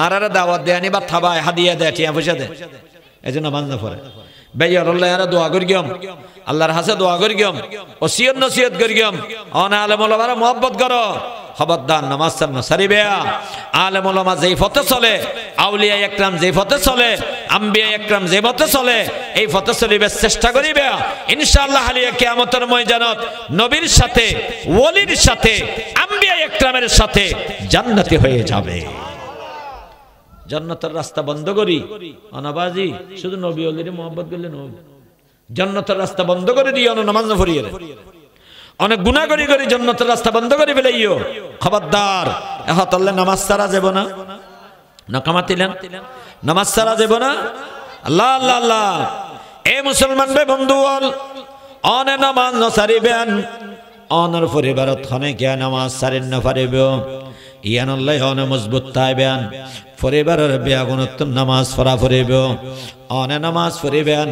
আর দাওয়াত দেয় আনি বা থাবায় হাদিয়া দেয় টিয়া পয়সা দেয় এই জন্য নামাজ না পড়ে ভাই আল্লাহ আর দোয়া করি গিয়ম আল্লাহর হাসে দোয়া করি গিয়ম ওসিয়ত নসিহত করি গিয়ম অন আলেম ওলামারা মোহাব্বত করো খবরদার নামাজ না সারিবে আলেম ওলামা যেই পথে চলে আউলিয়া একরাম যেই পথে চলে আম্বিয়া একরাম যে পথে চলে এই পথে চলিবে চেষ্টা করিবে ইনশাআল্লাহ হালিয়া কিয়ামতের ময়দানত নবীর সাথে ওলির সাথে আম্বিয়া একরামের সাথে জান্নাতি হয়ে যাবে জান্নাতের রাস্তা বন্ধ করি অনাবাজি শুধু নবী ওলির মোহাব্বত করলে নব জান্নাতের রাস্তা বন্ধ করে দিও নামাজ না পড়িয়ে অনেক গুনাহ করি করি জান্নাতের রাস্তা বন্ধ করে ফেলাইও খবরদার এহতাল্লে নামাজ ছাড়া যাব না নকামাতিলেন নামাজ ছাড়া যাব না আল্লাহ আল্লাহ আল্লাহ এ মুসলমান ভাই বন্ধু অনে নামাজ ন সারিবেন অনর পরিবারত হনে কে নামাজ সারিন না পারিবে ইয়ান আল্লাহ অনে মজবুত তাইবেন পরিবারের বেয়াগুণত্ব নামাজ পড়া পড়িব অনে নামাজ পড়িবেন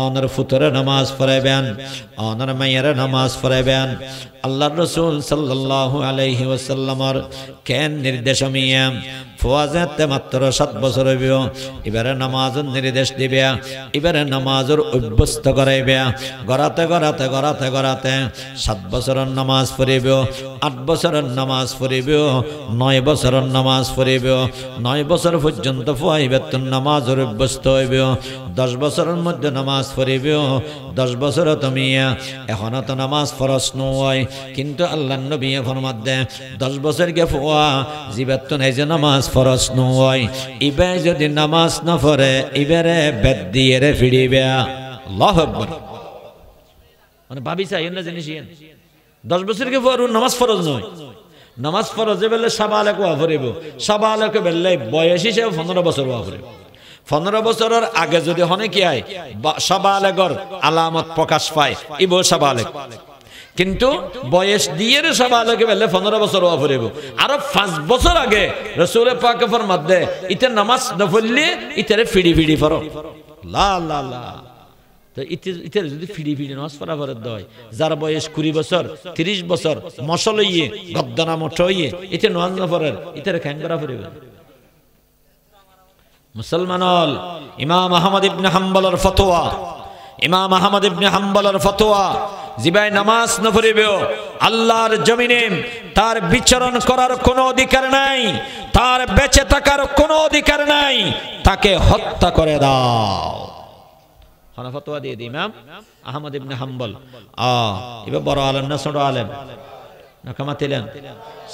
অনর ফুতরে নামাজ পড়াইবেন অনর মায়ের নামাজ পড়াইবেন আল্লাহর রাসূল সাল্লাল্লাহু আলাইহি ওয়াসাল্লামর কেন নির্দেশ মিয়া ফওয়াজতে মাত্র 7 বছর হইব এবারে নামাজের নির্দেশ দিবে এবারে নামাজের অভ্যস্ত করাইবে গরাতে গরাতে গরাতে গরাতে 7 বছরের নামাজ পড়িব 8 বছরের নামাজ পড়িব 9 বছরের নামাজ পড়িব 9 বছর পর্যন্ত ফুয়াইবেত নামাজের অভ্যস্ত হইব 10 বছরের মধ্যে নামাজ পড়িব 10 বছর তুমি এখন তো নামাজ ফরজ নয় কিন্তু আল্লাহর নবী ফরমাত দে 10 বছর গে ফুয়া জীবাত নাই যে নামাজ ফরজ নয় ইবে যদি নামাজ না পড়ে ইবারে বেদ দিয়ে রে ফিরিবে আল্লাহু আকবার মানে ভাবি চাই না জিনিস 10 বছর গে ফুয়া নামাজ ফরজ নয় নামাজ ফরজে বেলে সাবালক ওয়া পড়িব সাবালক বেলে বয়স হিসেবে 15 বছর ওয়া পড়িব 15 বছরের আগে যদি হনে কি হয় সাবালকর আলামত প্রকাশ পায় ইবো সাবালক কিন্তু বয়স দিয়ে সাবালকে বেলে 15 বছর ওয়া পড়িব আর 5 বছর আগে রাসূল পাক ফরমাত দে ইতে নামাজ না পড়লে ইতেরে ফিডি ফিডি পড়ো লা লা লা তো ইতে যদি ফিডি ফিডি নামাজ পড়া পড়ে দয় যার বয়স 20 বছর 30 বছর মশলইয়ে গদ্দানা মঠইয়ে ইতে নামাজ না পড়ে ইতেরে খাঙ্গরা পড়িবে মুসলমানল ইমাম আহমদ ইবনে হাম্বলের ফতোয়া ইমাম আহমদ ইবনে হাম্বলের ফতোয়া জিবাই নামাজ না পড়িবে আল্লাহর জমিনে তার বিচরণ করার কোনো অধিকার নাই তার বেঁচে থাকার কোনো অধিকার নাই তাকে হত্যা করে দাও হানা ফতোয়া দিয়ে ইমাম আহমদ ইবনে হাম্বল এবার বড় আলেম না ছোট আলেম না কামাতিলেন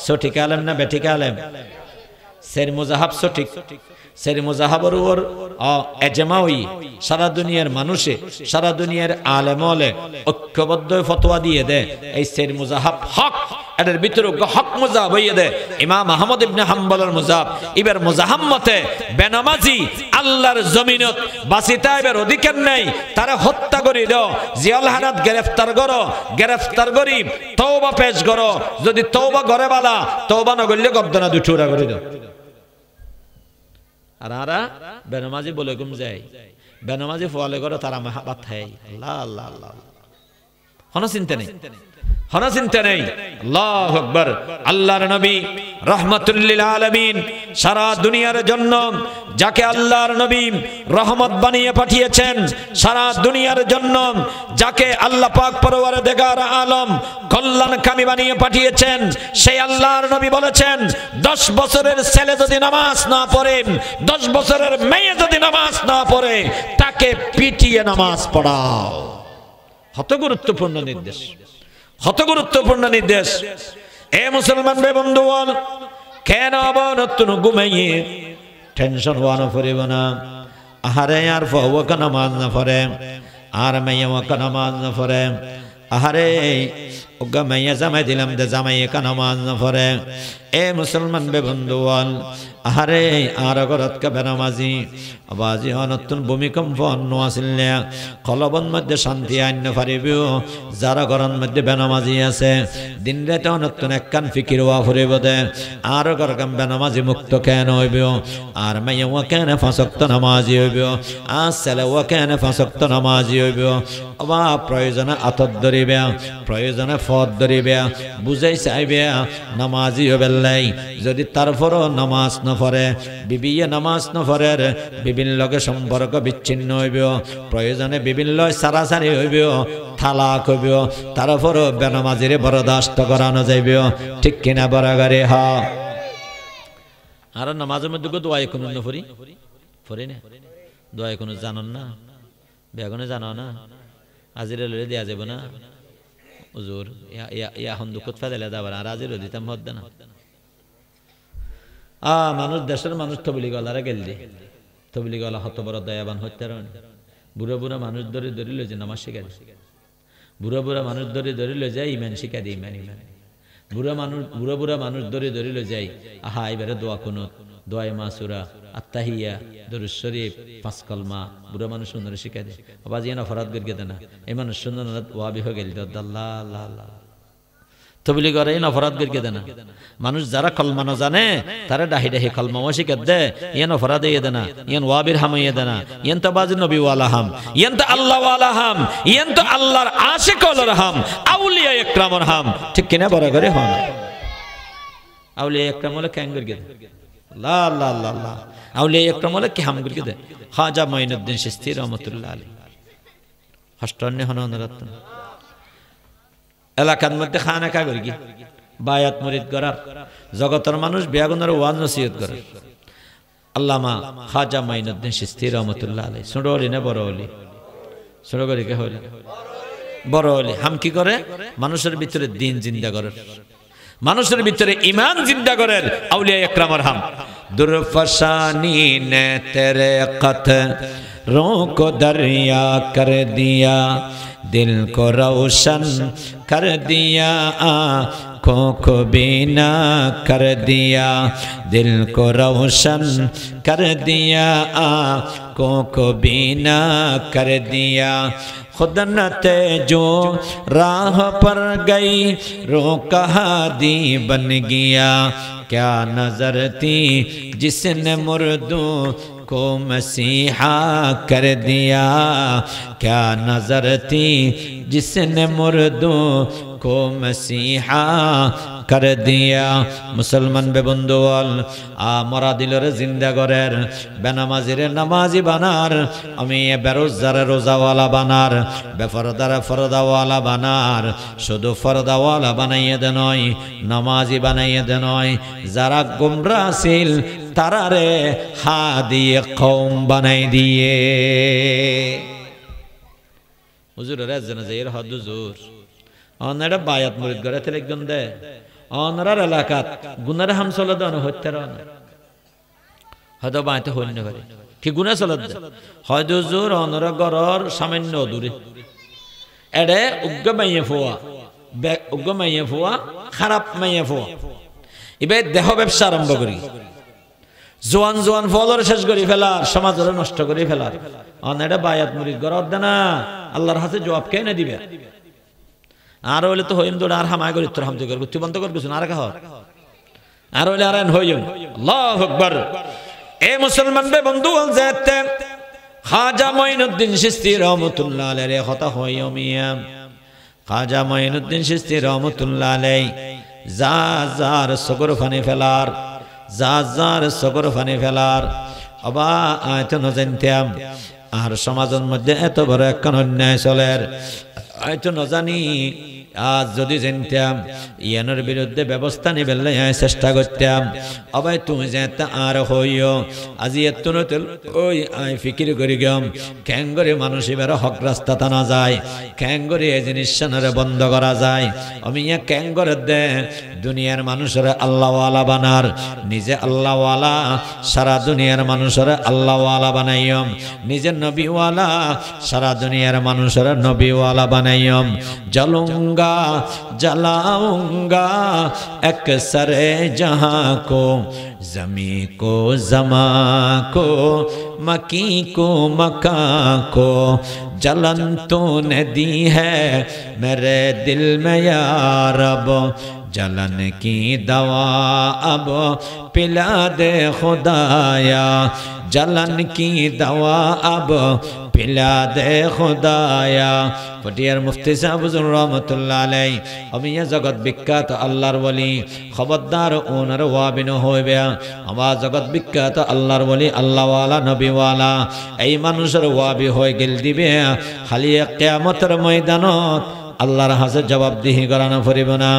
সঠিক আলেম না বেঠিক আলেম সের মুজাহাব সঠিক সের মুজাহাবর ওর এজমাউই সারা দুনিয়ার মানুষে সারা দুনিয়ার আলেম ওলে ঐক্যবদ্ধ ফতোয়া দিয়ে দেয় এই সের মুজাহাব হক এর ভিতরে হক মুজাহাব হইয়ে দেয় ইমাম আহমদ ইবনে হাম্বলের মুজাহাব এবার মুজাহাব মতে বেনামাজি আল্লাহর জমিনত বাঁচিতা এবার অধিকার নেই তারা হত্যা করে দাও জিয়াল হানাত গ্রেফতার করো গ্রেফতার করি তওবা পেশ করো যদি তওবা করে বালা তওবা না করলে গদ্দানা দুটুরা করে দাও আর আরা বেনামাজি বলে গুম যায় বেনামাজি ফলে করে তারা মাহাবাত হয় আল্লাহ আল্লাহ আল্লাহ হনা চিন্তা নেই হনা চিন্তা নেই আল্লাহু আকবার আল্লাহর নবী রাহমাতুল লিল আলামিন সারা দুনিয়ার জন্য যাকে আল্লাহর নবী রহমত বানিয়ে পাঠিয়েছেন সারা দুনিয়ার জন্য যাকে আল্লাহ পাক পরওয়ারদিগার আলম কল্যাণকামী বানিয়ে পাঠিয়েছেন সেই আল্লাহর নবী বলেছেন 10 বছরের ছেলে যদি নামাজ না পড়ে 10 বছরের মেয়ে যদি নামাজ না পড়ে তাকে পিটিয়ে নামাজ পড়াও কত গুরুত্বপূর্ণ নির্দেশ কত গুরুত্বপূর্ণ নির্দেশ এ মুসলমান ভাই বন্ধুগণ কেন অবনতন ঘুমাইয়ে টেনশন ওয়ানো পড়িব না আহারে আর ফওয়াক নামাজ না পড়ে আর মাইয়া ওয়াক নামাজ না পড়ে আহারে ওগা মাইয়া জামাই দিলাম দে জামাই একা নামাজ না পড়ে এ মুসলমান বে বন্ধুওয়াল আহারে আর ঘরত কা বেনামাজি আবাজি অনতুন ভূমিকম্প অন্য আসিলে কলবন মধ্যে শান্তি আইন পারিবিও যারা ঘরের মধ্যে বেনামাজি আছে দিন রাতে অনতুন একখান ফিকির ওয়া ফুরিব দে আর ঘর কাম বেনামাজি মুক্ত কেন হইব আর মাইয়া ওয়া কেন ফাঁসক্ত নামাজি হইব আর ছেলে ওয়া কেন ফাঁসক্ত নামাজি হইব অবা প্রয়োজনে আতত ধরিবে প্রয়োজনে ফদ ধরিবে বুঝাই চাইবে নামাজি হবে লাই যদি তারপরও নামাজ না পড়ে বিবিয়ে নামাজ না পড়ে বিভিন্ন লগে সম্পর্ক বিচ্ছিন্ন হইব প্রয়োজনে বিভিন্ন সারাসারি হইব তালাক হইব তারপরও বেনামাজিরে বরদাস্ত করানো যাইব ঠিক কিনা বরাগারে হ আর নামাজের মধ্যে দোয়া কোনো না পড়ি না দোয়া কোনো জানন না বেগুনে জানো না আজিরে লইলে দেয়া যাব না হুজুর ইয়া হন্দুকত ফাদেলে দাবার আর আজিরে দিতাম হদ্দে না মানুষ দেশের মানুষ তবলি গলারে গেল দি তবলি গলা হত বড় দয়াবান হত্যার বুড়া বুড়া মানুষ ধরে ধরে লই যে নামাজ শিখাই বুড়া বুড়া মানুষ ধরে ধরে লই যায় ইমান শিখা দি ইমান বুড়া বুড়া মানুষ ধরে ধরে লই যায় আহা এবারে দোয়া কুনুত দোয়ায়ে মাসুরা আত্তাহিয়া দরুদ শরীফ পাঁচ কলমা বুড়া মানুষ সুন্দর শিখা দে বাবা জিয়া নফরাত গরগে দেনা এই মানুষ সুন্দর ওয়াবি হয়ে গেল আল্লাহ আল্লাহ আল্লাহ তবলি করে নফরাত গরগে দেনা মানুষ যারা কলমা না জানে তারা ডাহি ডাহি কলমা শিখা দে ইয়ান নফরাত দিয়ে দেনা ইয়ান ওয়াবির হামাইয়া দেনা ইয়ান তো বাজি নবী ওয়ালা হাম ইয়ান তো আল্লাহ ওয়ালা হাম ইয়ান তো আল্লাহর আশিক ওয়ালার হাম আউলিয়া ইকরামর হাম ঠিক কিনা বড় করে হন আউলিয়া ইকরাম হলো ক্যাং গরগে লা লা লা লা আউলিয়া ইকরাম হলো কি হাম গরগে দে খাজা মাইনুদ্দিন চিশতি রাহমাতুল্লাহ আলাইহি হস্টনে হনরত এলাকার মধ্যে খানা কা গরগি বায়াত মুরিদ করার জগতের মানুষ বেয়াগুনের ওয়াজ নসিহত করে আল্লামা খাজা মাইনুদ্দিন চিশতি রাহমাতুল্লাহ আলাইহি সুড়লি না বড়লি সুড়গরি কে হইল বড়লি হাম কি করে মানুষের ভিতরে দ্বীন জিন্দা করে মানুষের ভিতরে ঈমান জিন্দা করে আউলিয়া ইকরামর হাম দুরফশানি নে তেরে কত रोको दरिया कर दिया दिल को रोशन कर दिया आँखों को बीना कर दिया दिल को रोशन कर दिया आँखों को बीना कर दिया खुद न ते जो राह पर गई रो कहा दी बन गया क्या नजर थी जिसने मुर्दों को मसीहा कर दिया क्या नजर थी जिसने मुर्दों को मसीहा कर दिया मुसलमान बेबंदुआल मरा दिलर जिंदा गरेर बेनामाजिर नमाजी बानार अमी बेरोजगार रोजावाला बानार बेफरदार फरदावाला बानार शुधु फरदावाला बनाइए दे नय नमाजी बनाइए दे नय जारा गुमराह ছিল তারারে হাদি কওম বানাই দিয়ে হুজুর রাজনা যাইর হদ হুজুর অনরা বায়াত মুরিদ করে তেল একজন দে অনরার এলাকাত গুনার হাম চলদন হত্যার হয়তো বাঁতে হইন করে কি গুনাহ চলদ হয়তো হুজুর অনরা গরর সামান্য দূরে এডে উগ্গ মাইয়ে ফুয়া খারাপ মাইয়ে ফুয়া ইবে দেহ ব্যবসা আরম্ভ করি জোয়ান জোয়ান ফলর শেষ করি ফেলার সমাজের নষ্ট করি ফেলার অনেকটা বায়াত মুরিদ গরর দে না আল্লাহর হাতে জবাব কে না দিবে আর হইলে তো হইম দৌড় আর হামায় করি তোর হামতে কর তুই বন্ধ কর কিছু আর কাহ আর হইলে আর হইম আল্লাহু আকবার এ মুসলমান বে বন্ধু যেতে খাজা মাইনুদ্দিন চিশতি রাহমাতুল্লাহ আলাইহি কথা হইও মিয়া খাজা মাইনুদ্দিন চিশতি রাহমাতুল্লাহ আলাইহি জাজার সগর ফানি ফেলার জাজার সগর ফানি ফেলার অবা আয়তো নজানতাম আর সমাজের মধ্যে এত বড় একখান অন্যায় চলের হয়তো নজানি আজ যদি জানতাম ইয়ানোর বিরুদ্ধে ব্যবস্থা নিবেল চেষ্টা করতাম অবাই তুমি যেতে আর হইও আজি এত নতুন ওই আই ফিকির করি গম ক্যাঙ্গরে মানুষ এবার হক রাস্তা টানা যায় ক্যাঙ্গরে এই জিনিস বন্ধ করা যায় আমি ইয়া ক্যাঙ্গরে দে দুনিয়ার মানুষের আল্লাহওয়ালা বানার নিজে আল্লাহওয়ালা সারা দুনিয়ার মানুষের আল্লাহওয়ালা বানাইম নিজে নবীওয়ালা সারা দুনিয়ার মানুষের নবীওয়ালা বানাইম জলুঙ্গা जलाऊंगा अक्सर जहां को, ज़मी को ज़मा को, मकी को मका को, जलन तूने दी है मेरे दिल में या रब, जलन की दवा अब पिला दे खुदाया, जलन की दवा अब पिला दे खुदाया। पटियार मुफ्ती साहब हुजूर रहमतुल्लाह अलैहि আমি জগৎ বিখ্যাত আল্লাহর ওলি, খবরদার ওনার ওয়াবিন হইবে। আমার জগৎ বিখ্যাত আল্লাহর ওলি, আল্লাহওয়ালা নবীওয়ালা, এই মানুষের ওয়াবি হয়ে গেল দিবে খালি কিয়ামতের ময়দানত আল্লাহর হাতে জবাবদিহি করানো পড়িব না।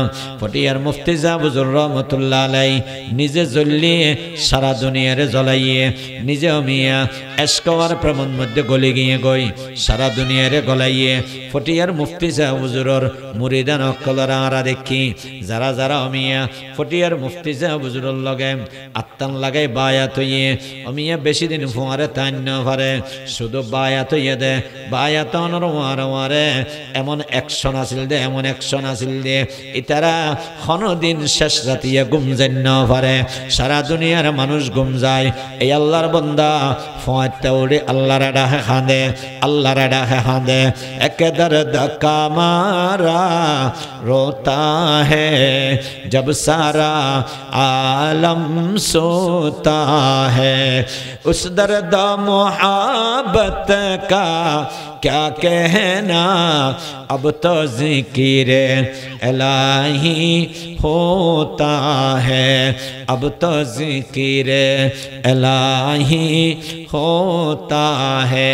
পটিয়ার মুফতি সাহেব হুজুর রহমতুল্লাহ আলাইহি নিজে জ্বলিয়ে সারা দুনিয়ারে জ্বলাইয়ে নিজে মিয়া এশকওয়ার প্রেমর মধ্যে গলি গিয়ে গই সারা দুনিয়ারে গলাইয়ে পটিয়ার মুফতি সাহেব হুজুরর মুরিদান অকলরা আরা দেখি যারা যারা মিয়া পটিয়ার মুফতি সাহেব হুজুরর লগে আত্তান লাগাই বায়াত হইয়ে মিয়া বেশি দিন ফুয়ারে তান্য পারে শুধু বায়াত হইয়ে দে বায়াত অনর ওয়ারে এমন একশন আসিল দে এমন একশন আসিল দে ইতারা কোনদিন শেষ রাতিয়া ঘুম যাইন পারে সারা দুনিয়ার মানুষ ঘুম যায় এই আল্লাহর বান্দা ফুয়াতে উড়ে আল্লাহর ডাকে খাঁদে আল্লাহর ডাকে খাঁদে এক দর্দ কা মারা रोता है जब सारा आलम सोता है उस दर्द मोहब्बत का क्या कहना अब तो ज़िक्र इलाही होता है अब तो ज़िक्र इलाही होता है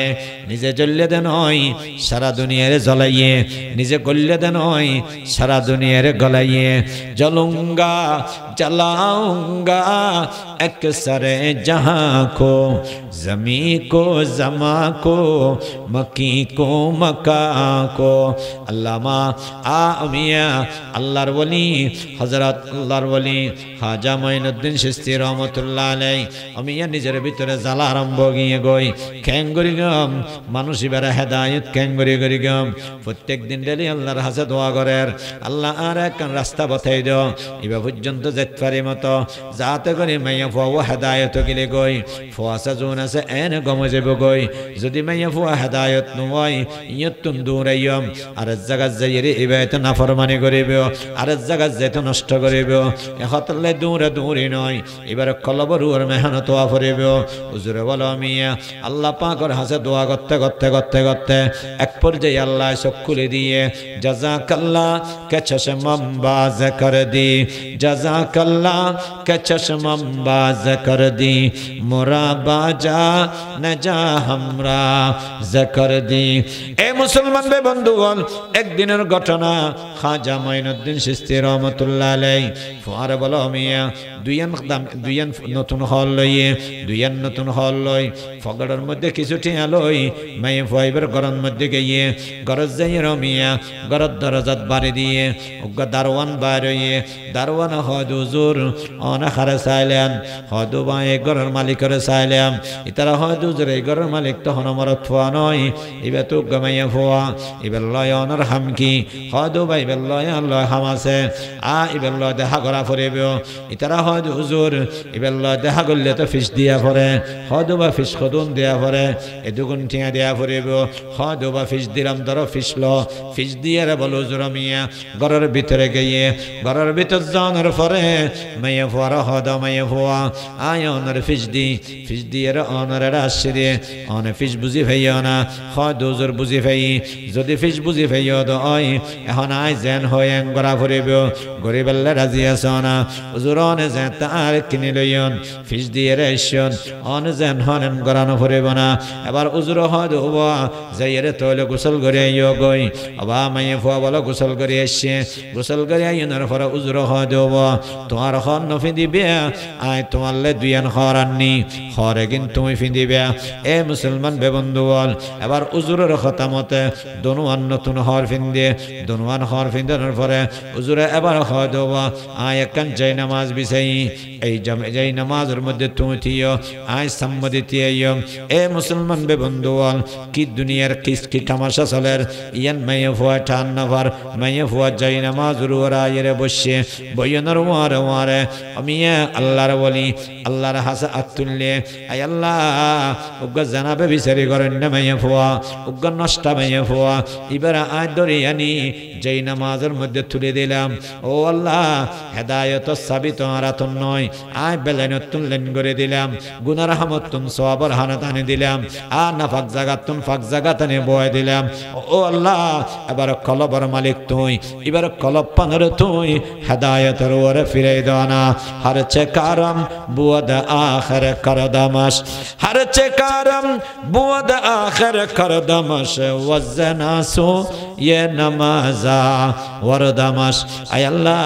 নিজে জ্বলিয়ে দেন নয় সারা দুনিয়ারে জ্বলাইয়ে নিজে গলিয়ে দেন নয় সারা দুনিয়ারে গলাইয়ে জলুঙ্গা जलाऊंगा अक्सर जहां को ज़मी को ज़मा को मकी को मका को अल्लामा आमिया अल्लाहर वली हजरत अल्लाहर वली खाजा मोइनुद्दीन चिश्ती रहमतुल्लाह अलैहि अमिया निजेर भितरे জ্বালা आरम्भ गिये गई केंगुरी गम मानुषी बेरा हेदायत केंगुरी करी गम प्रत्येक दिन डेली अल्लाहर काছে দোয়া করের আল্লাহ আর একখান রাস্তা বতাই দাও ইবা পর্যন্ত যেতে পারি মতো যাতে করে মাইয়া ফুয়া হেদায়ত গিলে গই ফুয়াসা জোন আছে এনে গমে যাব গই যদি মাইয়া ফুয়া হেদায়ত নয় ইয়তুন দূরাইয়ম আর জায়গা যাইরে ইবাদত নাফরমানি করিব আর জায়গা যেতে নষ্ট করিব এখতলে দূরে দূরে নয় এবার কলবরুর মেহনত করিব হুজুরে বলো মিয়া আল্লাহ পাকের কাছে দোয়া করতে করতে করতে করতে এক পর্যায়ে আল্লাহ চোখ খুলে দিয়ে জাযাকাল্লাহ কে চশমম বাজ কর দি জাযাকাল্লাহ কে চশমম বাজ কর দি মোরা বাজা নজা हमरा ज़कर दी ए मुसलमान बे बंधुगण एक दिनेर घटना खाजा मोइनुद्दीन चिश्ती रहमतुल्लाह अलैहि फुआरे बोलो मिया दुइयान नतुन हल लइए दुइयान नतुन हल लई फगड़र मध्य किछु टिया लई माइया फुआइबर गरन मध्य गइए गरज जाइए रमिया गरद दरजात बारे दिए उग्गा दारवान बारइए दारवान हद हुजूर अना खारे साइलेन हदु बाए गरर मालिकर साइलेम इतारा हद हुजूर ए गरर मालिक তখন আমার ফুয়া নয় এবার তো গামাইয়া ফুয়া এবার লয় অনর হামকি হয়তো বা এবার লয় লয় হাম আছে এবার লয় দেখা করা ফুরিব ইতারা হয়তো হুজুর এবার লয় দেখা করলে তো ফিস দিয়া ফুরে হয়তো বা ফিস খদুন দিয়া ফুরে এদুগুণ ঠিয়া দিয়া ফুরিব হয়তো বা ফিস দিলাম ধরো ফিস ল ফিস দিয়ে বলো হুজুর মিয়া ঘরের ভিতরে গিয়ে ঘরের ভিতর যাওয়ার পরে মাইয়া ফুয়ারা হদ মাইয়া ফুয়া অনর ফিস দিয়ে অনর আসছে দিয়ে অনে ফিস বুঝি ফাইও না হয় দুজোর বুঝি ফাই যদি ফিস বুঝি ফাইও তো ওই এখন আই যেন হয় গড়া ফুরিব গরিবেল্লে রাজি আছ না হুজুর অনে যেন তার কিনি লইয়ন ফিস দিয়ে রেশন অনে যেন হনেন গড়ানো ফুরিব না এবার হুজুর হয় হব যাইরে তৈলে গোসল করে আইও গই অবা মাইয়ে ফুয়া বলো গোসল করে এসছে গোসল করে আইনার পরে হুজুর হয় হব তোমার হন নফি দিবে আই তোমারলে দুইয়ান হর আননি হরে কিন্তু তুমি ফিদিবে এ মুসলমান বেবন্ধুগণ এবার উজুরের খতামতে দনুয়ান নতুন হর ফিন্দে দনুয়ান হর ফিন্দানোর পরে উজুরে এবার হয় দেওয়া আয় একখান জয় নামাজ বিছাই এই জয় নামাজের মধ্যে তুমি থিও আয় সম্মতি এ মুসলমান বে বন্ধুয়াল কি দুনিয়ার কি তামাশা চলের ইয়ান মাইয়া ফুয়া ঠান নাফার মাইয়া ফুয়া জয় নামাজ রুয়ারা ইরে বসে বইয়নার ওয়ারে আমি আল্লাহর বলি আল্লাহর হাসা আতুল্লে আয় আল্লাহ উগ্র জানাবে বিচারি করেন না মাইয়া ফুয়া উগ্র নষ্ট মাইয়া ফুয়া এবার আয় ধরে আনি যেই নামাজের মধ্যে তুলে দিলাম ও আল্লাহ হেদায়ত সাবিত আরাতন নয় আয় বেলাইন তুললেন করে দিলাম গুনার হামতুন সওয়াবর হানাতানে দিলাম আ নাফাক জাগাতুন ফাক জাগাতানে বয় দিলাম ও আল্লাহ এবার কলবর মালিক তুই এবার কলব পানর তুই হেদায়তের ওরে ফিরে দানা হর চে কারম বুয়াদ আখির করদমশ হর চে কারম বুয়াদ আখির করদমশ ওয়াজনাসু ये नमाजा वरदमश आय अल्लाह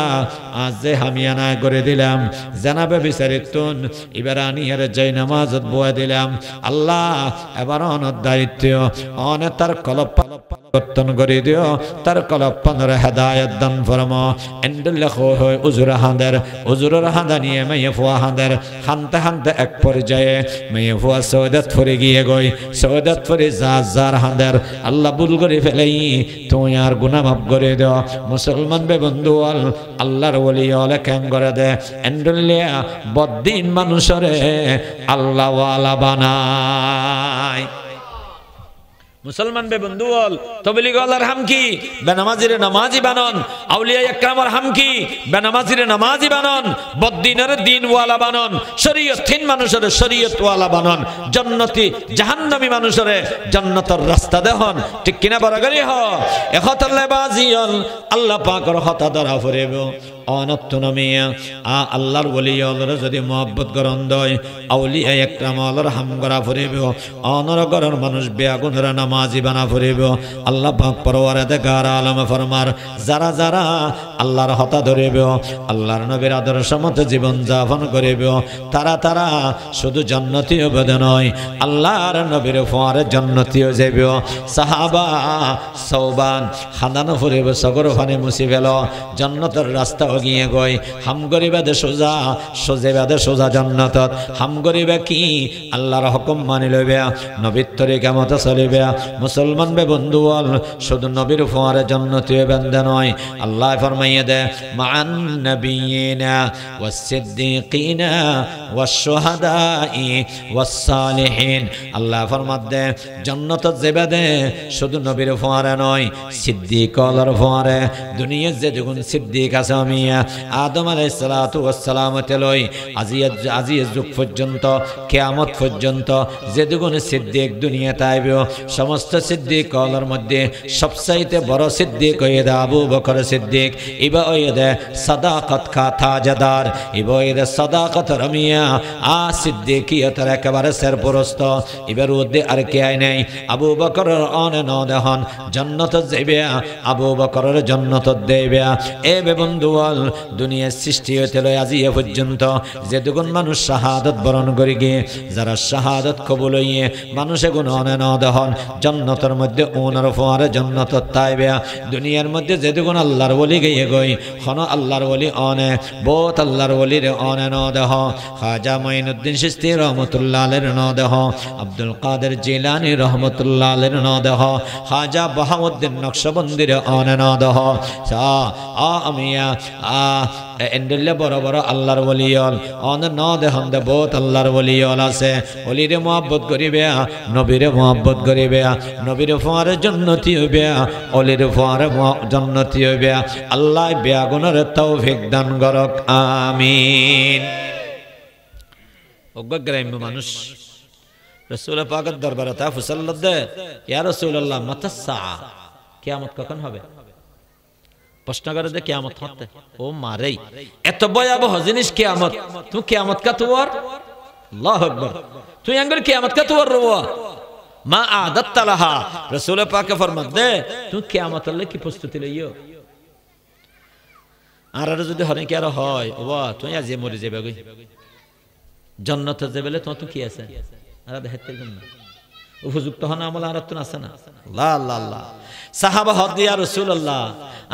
आज हामियाना करे दिलाम जनाबे बिचारितुन इबारानी हर जय नमाजत बोया दिलाम अल्लाह एबार अनर दायित्व अने तार कलप परिवर्तन करे दिओ तार कलप पनर हेदायत दान फरमा एंडुल्ला खो उजुर हांदा निये मैं फुआ हांदर हांते हांते एक पर्याये मैं फुआ सौदत फरे गिये गई सौदत फरे जार हांदर अल्लाह बुल करे फेलाई तो यार गुनाह माफ करे दो मुसलमान बे बंधुआल अल्लाहर वली ओले केन करे दे एंडुल्ला बद्दीन मानुषरे अल्लाह वाला बनाय मुसलमान बे बंधुआल तबलीग आल्लाहर हम की बेनमाजिरे नमाजी बानन आउलिया इकरामर हम की बेनमाजिरे नमाजी बानन बद्दीनर दिन वाला बानन शरीयतहीन मानुषरे शरीयत वाला बानन जन्नती जहन्नमी मानुषरे जन्नतर रास्ता देहन ठीक किना बरागरी हो एखतल्ले बाजियन अल्लाह पाकर हता धरा फरेबो अनत्तनमिया आ अल्लाहर वलियलर जदि मोहब्बत करन दय आउलिया इकरामर हम करा फरेबो अनर करन मानुष बेआगुनरा नामाजी बना फरेबो अल्लाह पाक परवरदिगार आलम फरमार जारा जारा अल्लाहर हता धरेबो अल्लाहर नबीर आदर्श मत जीवन यापन करिबो तारा तारा शुधु जन्नती हबे नय अल्लाहर नबीर फुआरे जन्नती हो जाइबो साहाबा सौबान खानानो फरेबो सगर फाने मुसि फेलो जन्नतर रास्ता गिए गई हम गरीबादे सोजा सोजेबादे सोजा जन्नतत हम गरीबा की अल्लाहर हुकुम मानि लइबे नबीर तरिका मत चलिबे मुसलमान बे बंधुआल शुधु नबीर फुआरे जन्नती बंदे नय अल्लाह फरमाइए दे मान नबियिना वस्सिद्दीकीना वश्शुहदाई वस्सालिहीन अल्लाह फरमात दे जन्नतत जेबे दे शुधु नबीर फुआरे नय सिद्दीकलर फुआरे दुनिया जे दुगुन सिद्दीक आछे आमी आदम आलाइहिस्सलातु वस्सालाम तेलई আজি যুগ পর্যন্ত কিয়ামত পর্যন্ত যে দুগুণ সিদ্দিক দুনিয়াতে আইবে সমস্ত সিদ্দিকদের মধ্যে সবচাইতে বড় সিদ্দিক হইদা আবু বকর সিদ্দিক ইবা হইদা সাদাকত কা তাজদার ইবা হইদা সাদাকত রমিয়া আ সিদ্দিকিয়তের একেবারে সরপরস্ত ইবার উদ্দে আর কে আই নাই আবু বকরের অনে ন দেহন জান্নাত যাইবে আবু বকরের জান্নাত দেবে এ বে বন্ধুয়াল দুনিয়া সৃষ্টি হইতে লয় আজি এ পর্যন্ত যে দুগুণ মানুষ শাহাদাত বরণ করি গিয়ে যারা শাহাদাত কবুল হইয়ে মানুষে গুণ অনে ন দেহন জান্নাতের মধ্যে ওনার ফোয়ারে জান্নাত তাইবে দুনিয়ার মধ্যে যে দুগুণ আল্লাহর ওলি গিয়ে গই হন আল্লাহর ওলি অনে বহুত আল্লাহর ওলির অনে ন দেহ খাজা মাইনুদ্দিন চিশতি রহমাতুল্লাহ আলাইহির ন দেহ আব্দুল কাদের জিলানী রহমাতুল্লাহ আলাইহির ন দেহ খাজা বাহাউদ্দিন নকশবন্দির অনে ন দেহ আমিয়া এন্ডেলে বড় বড় আল্লাহর ওলিয়ল অনে ন দেহন দে বহুত আল্লাহর ওলিয়ল আছে ওলিরে মুহাব্বত করিবে নবীরে মুহাব্বত করিবে নবীরে ফোয়ারে জান্নাতি হইবে ওলিরে ফোয়ারে জান্নাতি হইবে আল্লাহ বেয়াগুনের তৌফিক দান করক আমিন অগ্রগ্রাম্য মানুষ রাসূল পাকের দরবারে তা ফুসাল্লাত দে ইয়া রাসূলুল্লাহ মাতাসসা কিয়ামত কখন হবে প্রশ্ন করে যে কিয়ামত হতে ও মারেই এত ভয়াবহ জিনিস কিয়ামত তুমি কিয়ামত কা তোর আল্লাহু আকবার তুই আঙ্গুল কিয়ামত কা তোর রওয়া মা আদাত লাহা রাসূল পাক ফরমান দে তুমি কিয়ামতের লাগি কি প্রস্তুতি লইও আর যদি হনে কি আর হয় ওয়া তুই আজ মরে যাবে গই জান্নাতে যাবেলে তো কি আছে আর দেখতে গম না উপযুক্ত হন আমল আরাতুন আছে না আল্লাহ আল্লাহ আল্লাহ সাহাবা হদ ইয়া রাসূলুল্লাহ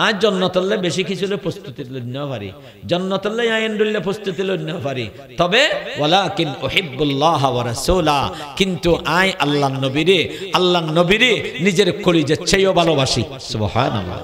আজ জান্নাতুল্লাহ বেশি কিছু প্রস্তুতি লইন্য পারি জান্নাতুল্লাহ আইনদুল্লাহ প্রস্তুতি লইন্য পারি তবে ওয়ালাকিন উহিব্বুল্লাহ ওয়া রাসূলা কিন্তু আই আল্লাহর নবীরে নিজের কলিজার চেয়েও ভালোবাসি সুবহানাল্লাহ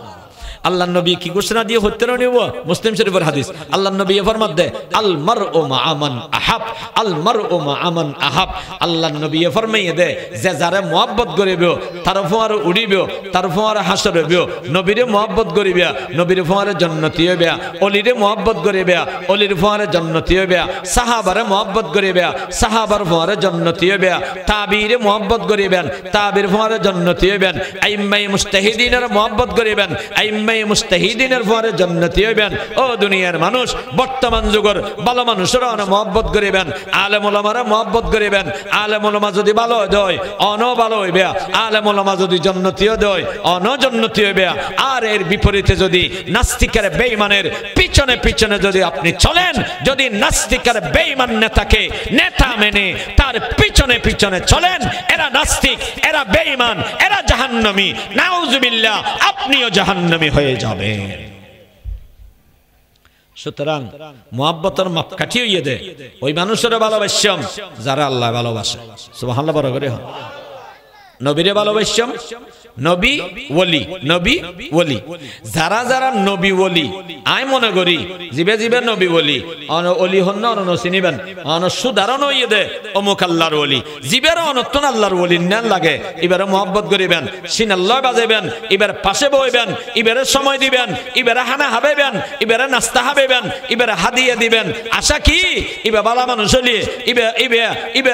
আল্লাহর নবী কি ঘোষণা দিয়ে হত্যা নিব মুসলিম শরীফের হাদিস আল্লাহর নবী ফরমাতে আল মারউ মা মান আহাব আল মারউ মা মান আহাব আল্লাহর নবী ফরমাইয়ে দে যে যারে mohabbat করিবে তার ফোয়ার উড়িবে তার ফোয়ার হাসর হইবে নবীরে mohabbat করিবে নবীর ফোয়ারে জান্নাতি হইবে ওলিরে mohabbat করিবে ওলির ফোয়ারে জান্নাতি হইবে সাহাবারে mohabbat করিবে সাহাবার ফোয়ারে জান্নাতি হইবে তাবিরে mohabbat করিবেন তাবির ফোয়ারে জান্নাতি হইবেন আইম্মায়ে মুজতাহিদিনের mohabbat করিবেন মুস্তাহিদিনের পরে জান্নাতি হইবেন ও দুনিয়ার মানুষ বর্তমান যুগের ভালো মানুষরা মহব্বত করিবেন আলেম ওলামারা মহব্বত করিবেন আলেম ওলামা যদি ভালো হয় অন ভালো হইবে আলেম ওলামা যদি জান্নাতিও দেয় অন জান্নাতি হইবে আর এর বিপরীতে যদি নাস্তিকের বেঈমানের পিছনে পিছনে যদি আপনি চলেন যদি নাস্তিকের বেঈমান নেতাকে নেতা মেনে তার পিছনে পিছনে চলেন এরা নাস্তিক এরা বেঈমান এরা জাহান্নামী নাউজুবিল্লাহ আপনিও জাহান্নামী হয়ে যাবে সুতরাং মুহাব্বতের মাপকাঠি হইয়ে দে ওই মানুষের ভালোবাসম যারা আল্লাহ ভালোবাসে সুবহানাল্লাহ বড় করে হন নবীরে ভালোবাসম নবী ওলি যারা যারা নবী ওলি আই মনে করি জিবে জিবে নবী ওলি অলি হন না অন চিনিবেন অন সুধারণ হইয়ে দে অমুক আল্লাহর ওলি জিবের অনতন আল্লাহর ওলি নেন লাগে এবারে মুহাব্বত করিবেন সিনাল্লাহ বাজাইবেন এবারে পাশে বইবেন এবারে সময় দিবেন এবারে হানা হাবেবেন এবারে নাস্তা হাবেবেন এবারে হাদিয়া দিবেন আশা কি ইবে বালা মানুষ হলি ইবে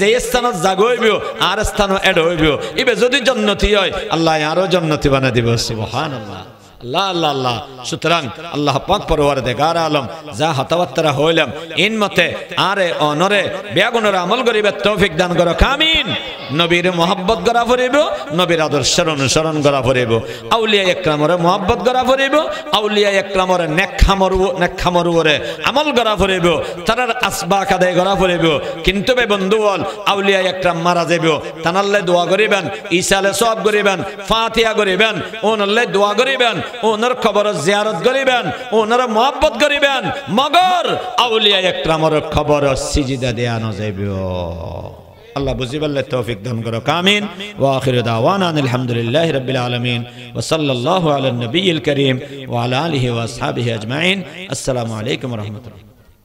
যে স্থানত জাগ হইব আর স্থান এড হইব ইবে যদি জান্নাতি হয় আল্লাহ আরো জান্নাতি বানাই দিব সুবহানাল্লাহ আল্লাহ আল্লাহ আল্লাহ সুতরাং আল্লাহ পাক পরওয়ারদিগার আলম যা হতাবাত্তারা হইলাম ইন মতে আরে অনরে বেগুনের আমল করিবে তৌফিক দান করো আমিন নবীর মোহাব্বত করা পড়িব নবীর আদর্শের অনুসরণ করা পড়িব আউলিয়া ইকরামরে মোহাব্বত করা পড়িব আউলিয়া ইকরামরে নেকখামরুরে আমল করা পড়িব তারার আসবাক আদায় করা পড়িব কিন্তু বে বন্ধুগণ আউলিয়া ইকরাম মারা যাইব তানাল্লে দোয়া করিবেন ঈসা আলাইহিস সালাম করিবেন ফাতিহা করিবেন ওনাল্লে দোয়া করিবেন ওনার কবর জিয়ারত করিবেন ওনার মোহাব্বত করিবেন মগর আউলিয়া ইকরামর কবর সিজদা দেয়া না যাইব আল্লাহ বুঝিবাল্লাহ তৌফিক দান করো আমিন ওয়া আখিরু দাওয়ানা আলহামদুলিল্লাহি রাব্বিল আলামিন ওয়া সাল্লাল্লাহু আলা নবিয়িল কারীম ওয়া আলা আলিহি ওয়া আসহাবিহি আজমাইন আসসালামু আলাইকুম ওয়া রাহমাতুল্লাহ।